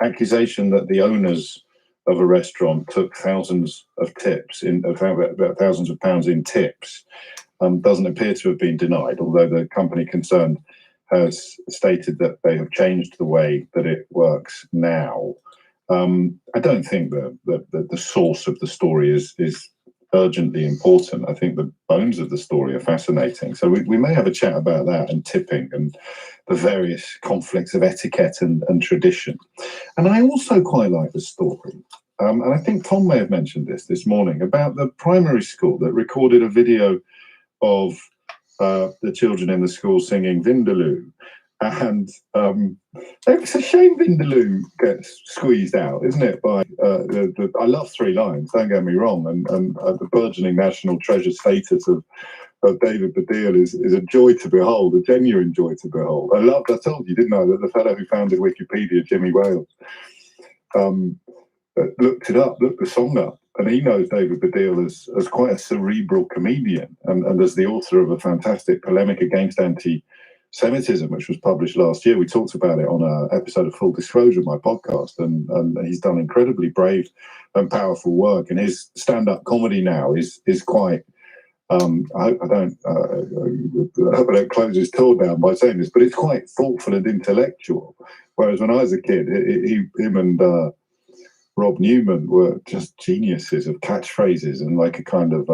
accusation that the owners of a restaurant took thousands of tips, about thousands of pounds in tips, doesn't appear to have been denied, although the company concerned has stated that they have changed the way that it works now. I don't think that the source of the story is urgently important. I think the bones of the story are fascinating. So we may have a chat about that and tipping and the various conflicts of etiquette and tradition. And I also quite like the story. And I think Tom may have mentioned this morning about the primary school that recorded a video of the children in the school singing Vindaloo. And it's a shame Vindaloo gets squeezed out, isn't it? By I love Three Lions, don't get me wrong, and the burgeoning national treasure status of David Baddiel is a joy to behold, a genuine joy to behold. I told you, didn't I, that the fellow who founded Wikipedia, Jimmy Wales, looked the song up, and he knows David Baddiel as quite a cerebral comedian and as the author of a fantastic polemic against anti-Semitism, which was published last year. We talked about it on an episode of Full Disclosure, my podcast, and he's done incredibly brave and powerful work. And his stand-up comedy now is quite. I hope I don't close his tour down by saying this, but it's quite thoughtful and intellectual. Whereas when I was a kid, him and Rob Newman were just geniuses of catchphrases and like a kind of.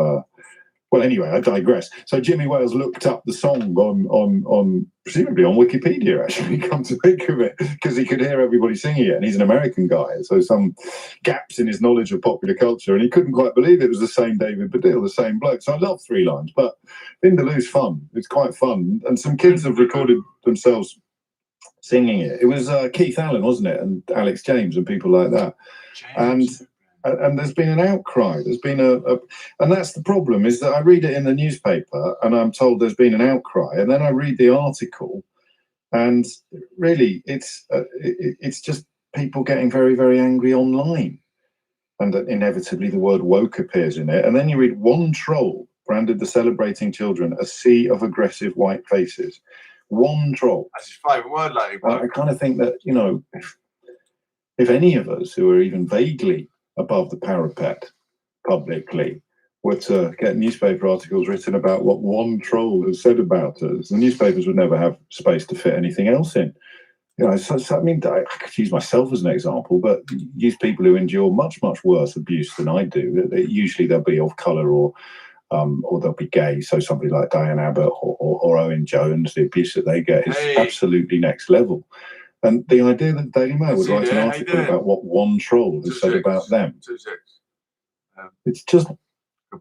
Well, anyway, I digress. So Jimmy Wales looked up the song on presumably on Wikipedia, actually, come to think of it, because he could hear everybody singing it, and he's an American guy, so some gaps in his knowledge of popular culture, and he couldn't quite believe it was the same David Baddiel, the same bloke. So I love Three Lions, but Vindaloo's fun. It's quite fun, and some kids have recorded themselves singing it. It was Keith Allen, wasn't it, and Alex James and people like that, and there's been an outcry. There's been and that's the problem, is that I read it in the newspaper and I'm told there's been an outcry, and then I read the article, and really it's just people getting very, very angry online, and inevitably the word woke appears in it. And then you read one troll branded the celebrating children a sea of aggressive white faces. One troll. That's his favourite word lately. I kind of think that, you know, if any of us who are even vaguely above the parapet publicly were to get newspaper articles written about what one troll has said about us, the newspapers would never have space to fit anything else in. You know, so I mean, I could use myself as an example, but use people who endure much, much worse abuse than I do. Usually they'll be of colour or or they'll be gay. So somebody like Diane Abbott or Owen Jones, the abuse that they get is absolutely next level. And the idea that Daily Mail would write an article about what one troll has said about them, it's just...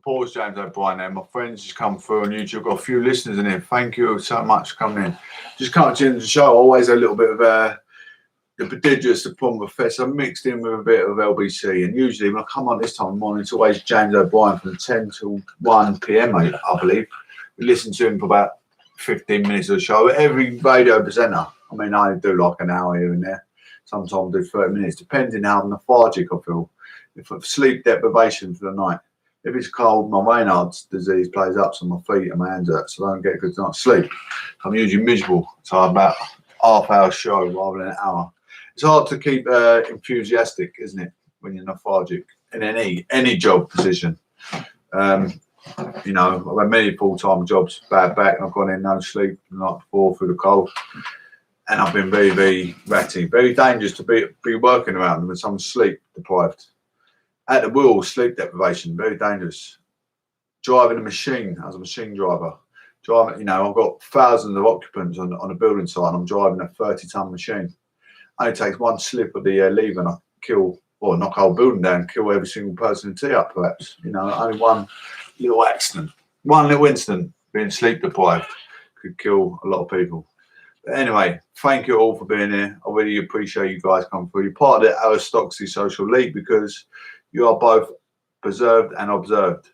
Pause, James O'Brien there. My friends just come through on YouTube. Got a few listeners in here. Thank you so much for coming in. Just coming to the end of the show, always a little bit of the prodigious, the plum professor mixed in with a bit of LBC. And usually when I come on this time of morning, it's always James O'Brien from 10 till 1 p.m, I believe. We listen to him for about 15 minutes of the show. Every radio presenter, I mean, I do like an hour here and there. Sometimes I do 30 minutes, depending how lethargic I feel. If I have sleep deprivation for the night. If it's cold, my Raynaud's disease plays up, so my feet and my hands hurt, so I don't get a good night's sleep. I'm usually miserable, so I'm about half-hour show rather than an hour. It's hard to keep enthusiastic, isn't it, when you're lethargic in any job position. You know, I've had many full-time jobs, bad back, and I've gone in no sleep the night before through the cold, and I've been very, very ratty, very dangerous to be working around them when someone's sleep deprived. At the wheel, sleep deprivation, very dangerous. Driving a machine as a machine driver. Driving, you know, I've got thousands of occupants on a building site and I'm driving a 30-ton machine. Only takes one slip of the lever and I kill, or knock a whole building down, kill every single person in tee up, perhaps. You know, only one little accident, one little incident, being sleep deprived, could kill a lot of people. But anyway, thank you all for being here. I really appreciate you guys coming through. You're part of the Aristocracy Social League because you are both preserved and observed.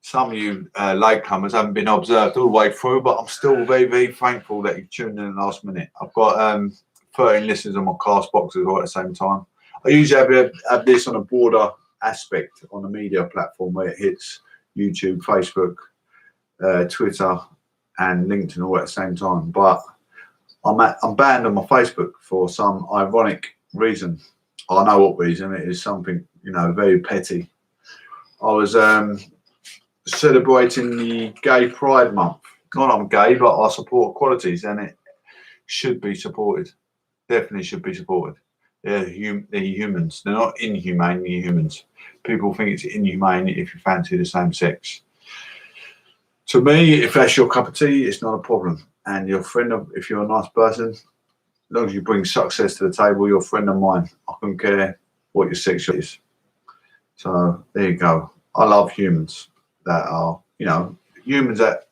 Some of you latecomers haven't been observed all the way through, but I'm still very, very thankful that you've tuned in the last minute. I've got 13 listeners on my cast box as well at the same time. I usually have this on a broader aspect on the media platform where it hits YouTube, Facebook, Twitter, and LinkedIn all at the same time. But I'm banned on my Facebook for some ironic reason. I know what reason. It is something, you know, very petty. I was celebrating the Gay Pride Month. Not I'm gay, but I support equalities, and it should be supported. Definitely should be supported. They're humans. They're not inhumane. They're humans. People think it's inhumane if you fancy the same sex. To me, if that's your cup of tea, it's not a problem. And your friend, if you're a nice person, as long as you bring success to the table, you're a friend of mine. I don't care what your sex is. So there you go. I love humans that are, you know, humans that,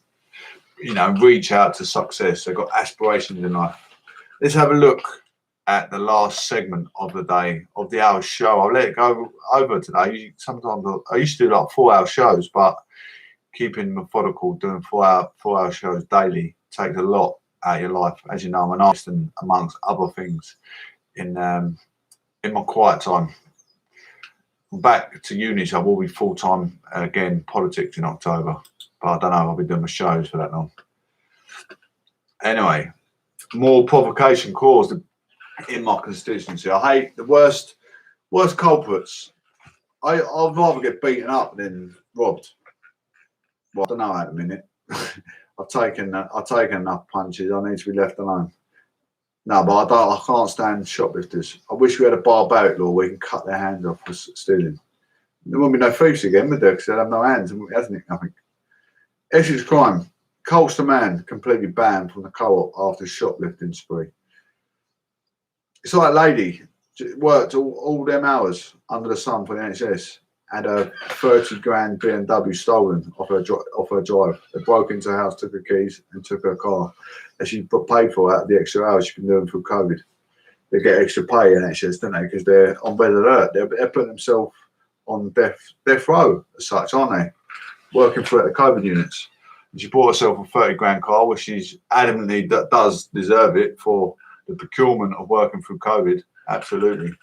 you know, reach out to success. They've got aspirations in life. Let's have a look at the last segment of the day, of the hour show. I'll let it go over today. Sometimes I used to do like 4-hour shows, but keeping methodical, doing 4-hour shows daily takes a lot out of your life. As you know, I'm an artist, and amongst other things, in my quiet time. Back to uni, so I will be full-time again, politics in October. But I don't know if I'll be doing my shows for that long. Anyway, more provocation caused in my constituency. I hate the worst culprits. I'd rather get beaten up than robbed. Well, I don't know at the minute. I've taken enough punches. I need to be left alone. No, but I can't stand shoplifters. I wish we had a barbaric law where we can cut their hands off for stealing. There won't be no thieves again, would there? Because they'll have no hands, hasn't it? I think. Essex crime. Colchester man completely banned from the co-op after shoplifting spree. It's like a lady worked all them hours under the sun for the NHS. Had a 30 grand BMW stolen off her drive. They broke into her house, took her keys and took her car. And she paid for out the extra hours she's been doing through COVID. They get extra pay in NHS, don't they? Because they're on red alert. They're putting themselves on death row as such, aren't they? Working for the COVID units. And she bought herself a 30 grand car, which she's adamantly does deserve it for the procurement of working through COVID. Absolutely.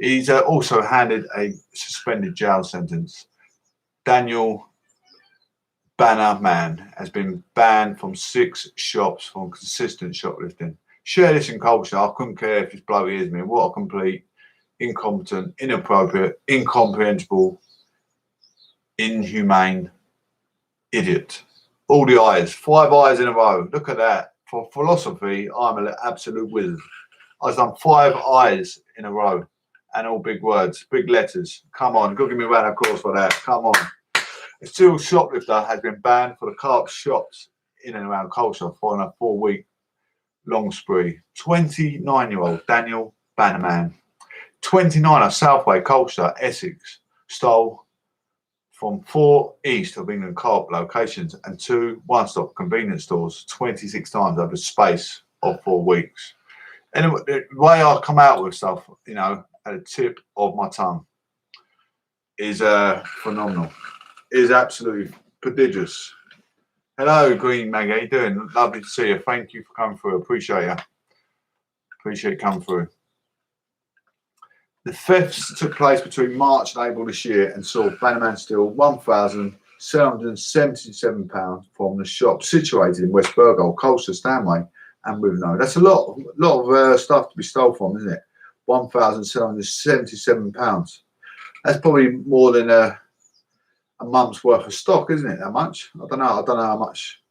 He's also handed a suspended jail sentence. Daniel Banner Man has been banned from 6 shops for consistent shoplifting. Share this in culture. I couldn't care if this bloke hears me. What a complete, incompetent, inappropriate, incomprehensible, inhumane idiot. All the eyes. 5 eyes in a row. Look at that. For philosophy, I'm an absolute wizard. I've done 5 eyes in a row. And all big words, big letters. Come on, go give me a round of applause for that. Come on. A serial shoplifter has been banned for the co-op shops in and around Colchester for a 4-week long spree. 29-year-old Daniel Bannerman, 29 of Southway, Colchester, Essex, stole from 4 east of England co-op locations and 2 one-stop convenience stores 26 times over the space of 4 weeks. Anyway, the way I come out with stuff, you know, at the tip of my tongue is phenomenal. It is absolutely prodigious. Hello, Green Mag. How you doing? Lovely to see you. Thank you for coming through. Appreciate you. Appreciate you coming through. The thefts took place between March and April this year and saw Bannerman steal £1,777 from the shop situated in West Burgold, Colchester, Stanway, and Withenow. That's a lot of stuff to be stolen from, isn't it? £1,777. That's probably more than a month's worth of stock, isn't it? That much? I don't know how much.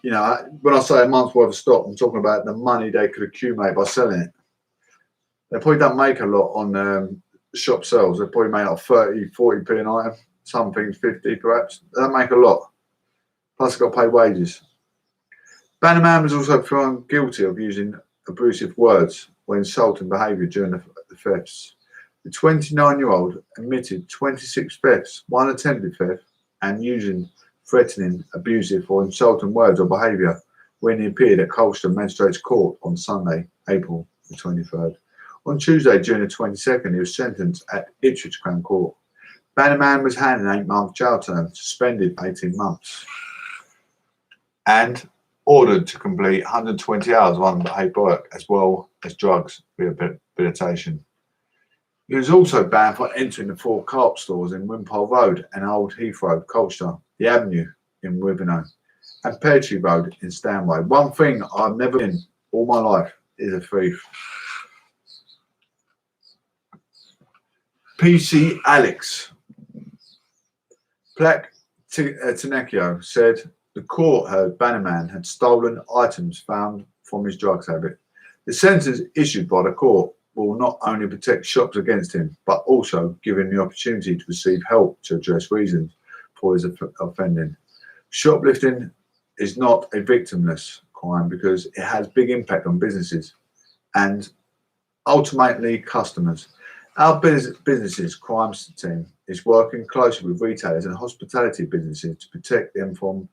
You know, when I say a month's worth of stock, I'm talking about the money they could accumulate by selling it. They probably don't make a lot on shop sales. They probably make like 30, 40p an item. Some things 50 perhaps. They don't make a lot. Plus, they've got to pay wages. Bannerman was also found guilty of using abusive words or insulting behaviour during the thefts. The 29-year-old admitted 26 thefts, 1 attempted theft, and using threatening, abusive, or insulting words or behaviour when he appeared at Colchester Magistrates Court on Sunday, April the 23rd. On Tuesday, June the 22nd, he was sentenced at Ipswich Crown Court. Bannerman was handed an 8-month jail term, suspended 18 months, and ordered to complete 120 hours of unpaid work as well as drugs rehabilitation. He was also banned for entering the 4 co-op stores in Wimpole Road and Old Heath Road, Colchester, the Avenue in Withenow, and Pear Tree Road in Stanway. One thing I've never been all my life is a thief. PC Alex Plaque Tenecchio said the court heard Bannerman had stolen items found from his drugs habit. The sentence issued by the court will not only protect shops against him, but also give him the opportunity to receive help to address reasons for his offending. Shoplifting is not a victimless crime because it has big impact on businesses and ultimately customers. Our businesses crimes team is working closely with retailers and hospitality businesses to protect them from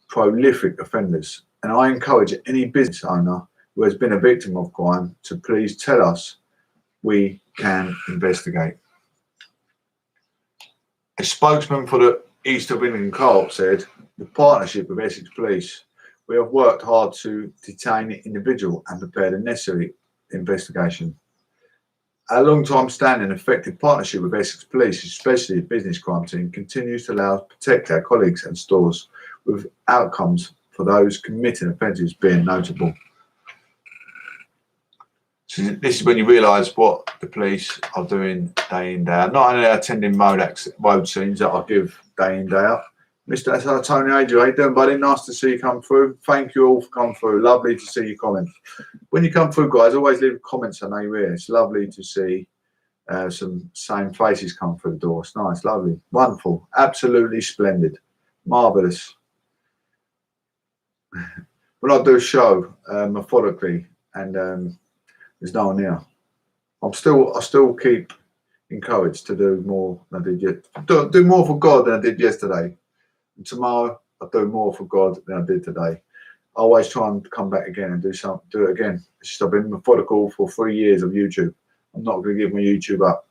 prolific offenders. And I encourage any business owner who has been a victim of crime to please tell us. We can investigate. A spokesman for the East of England Co-op said, the partnership with Essex Police, we have worked hard to detain the individual and prepare the necessary investigation. Our long-time standing effective partnership with Essex Police, especially the business crime team, continues to allow us to protect our colleagues and stores with outcomes for those committing offences being notable. So this is when you realise what the police are doing day in, day out. Not only attending road scenes that I give day in, day out. Mr. Tony Adrian, how you doing, buddy? Nice to see you come through. Thank you all for coming through. Lovely to see your comments. When you come through, guys, always leave comments. I know you're here. It's lovely to see some same faces come through the door. It's nice, lovely, wonderful, absolutely splendid, marvellous. When I do a show methodically and there's no one here, I still keep encouraged to do more than I did yet. Do more for God than I did yesterday. And tomorrow I'll do more for God than I did today. I always try and come back again and do it again. It's just I've been methodical for 3 years of YouTube. I'm not going to give my YouTube up.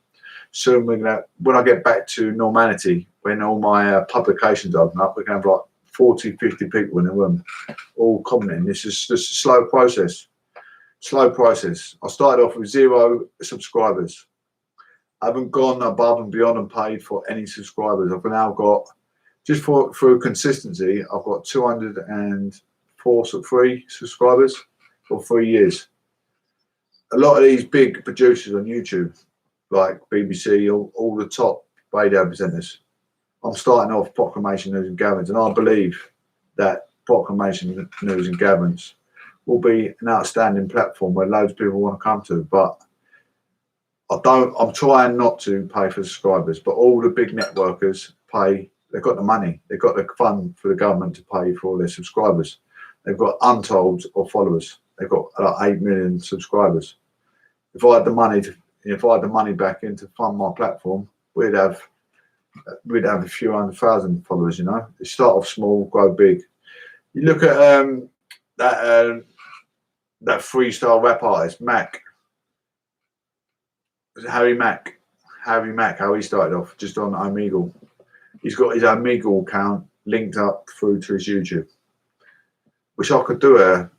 Soon when I get back to normality, when all my publications open up, we're going to have like 40, 50 people in the room, all commenting. This is just a slow process. Slow process. I started off with 0 subscribers. I haven't gone above and beyond and paid for any subscribers. I've now got, just through consistency, I've got 203 subscribers for 3 years. A lot of these big producers on YouTube, like BBC, all the top radio presenters, I'm starting off Proclamation News and Gatherings, and I believe that Proclamation News and Gatherings will be an outstanding platform where loads of people want to come to. But I'm trying not to pay for subscribers, but all the big networkers pay They've got the money. They've got the fund for the government to pay for all their subscribers. They've got untold of followers. They've got like 8 million subscribers. If I had the money back in to fund my platform, we'd have a few 100,000 followers. You know, you start off small, grow big. You look at that freestyle rap artist Mac. Harry Mack, how he started off just on Omegle. He's got his Omegle account linked up through to his YouTube, which I could do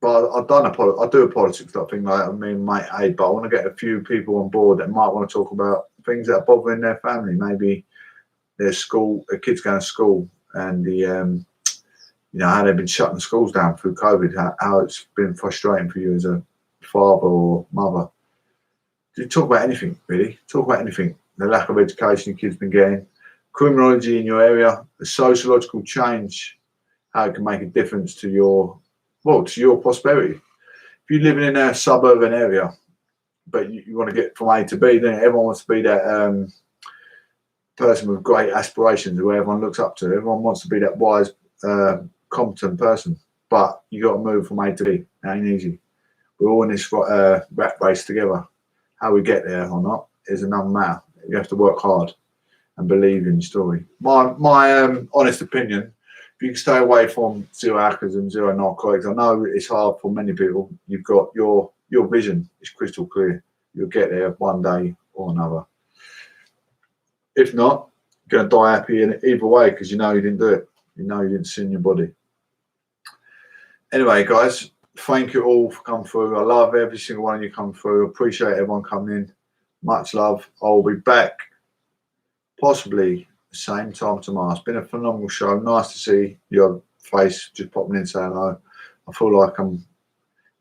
but I do a politics type thing like that. I mean, mate, but I want to get a few people on board that might want to talk about things that are bothering their family. Maybe their kids going to school, and the how they've been shutting the schools down through COVID. How it's been frustrating for you as a father or mother. You talk about anything, really. Talk about anything. The lack of education your kids been getting, criminology in your area, the sociological change, how it can make a difference to your prosperity. If you're living in a suburban area, but you want to get from A to B, then everyone wants to be that person with great aspirations who everyone looks up to. Everyone wants to be that wise, competent person. But you got to move from A to B. It ain't easy. We're all in this rat race together. How we get there or not is another matter. You have to work hard and believe in your story. My honest opinion, if you can stay away from zero hackers and zero narcotics, I know it's hard for many people. You've got your vision is crystal clear. You'll get there one day or another. If not, you're going to die happy in either way because you know you didn't do it. You know you didn't sin your body. Anyway, guys, thank you all for coming through. I love every single one of you come through. Appreciate everyone coming in. Much love. I'll be back possibly the same time tomorrow. It's been a phenomenal show. Nice to see your face just popping in saying hello. I feel like I'm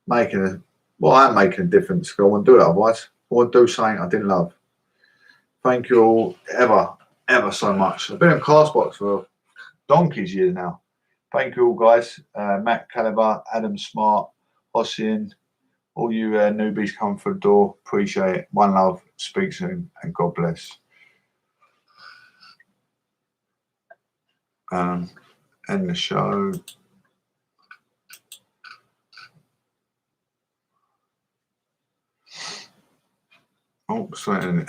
making a difference because I wouldn't do it otherwise. I wouldn't do something I didn't love. Thank you all ever so much. I've been in Castbox for donkey's years now. Thank you all, guys. Matt Caliber, Adam Smart, Ossian, all you newbies come through the door. Appreciate it. One love. Speak soon, and God bless. End the show. Oh, sorry.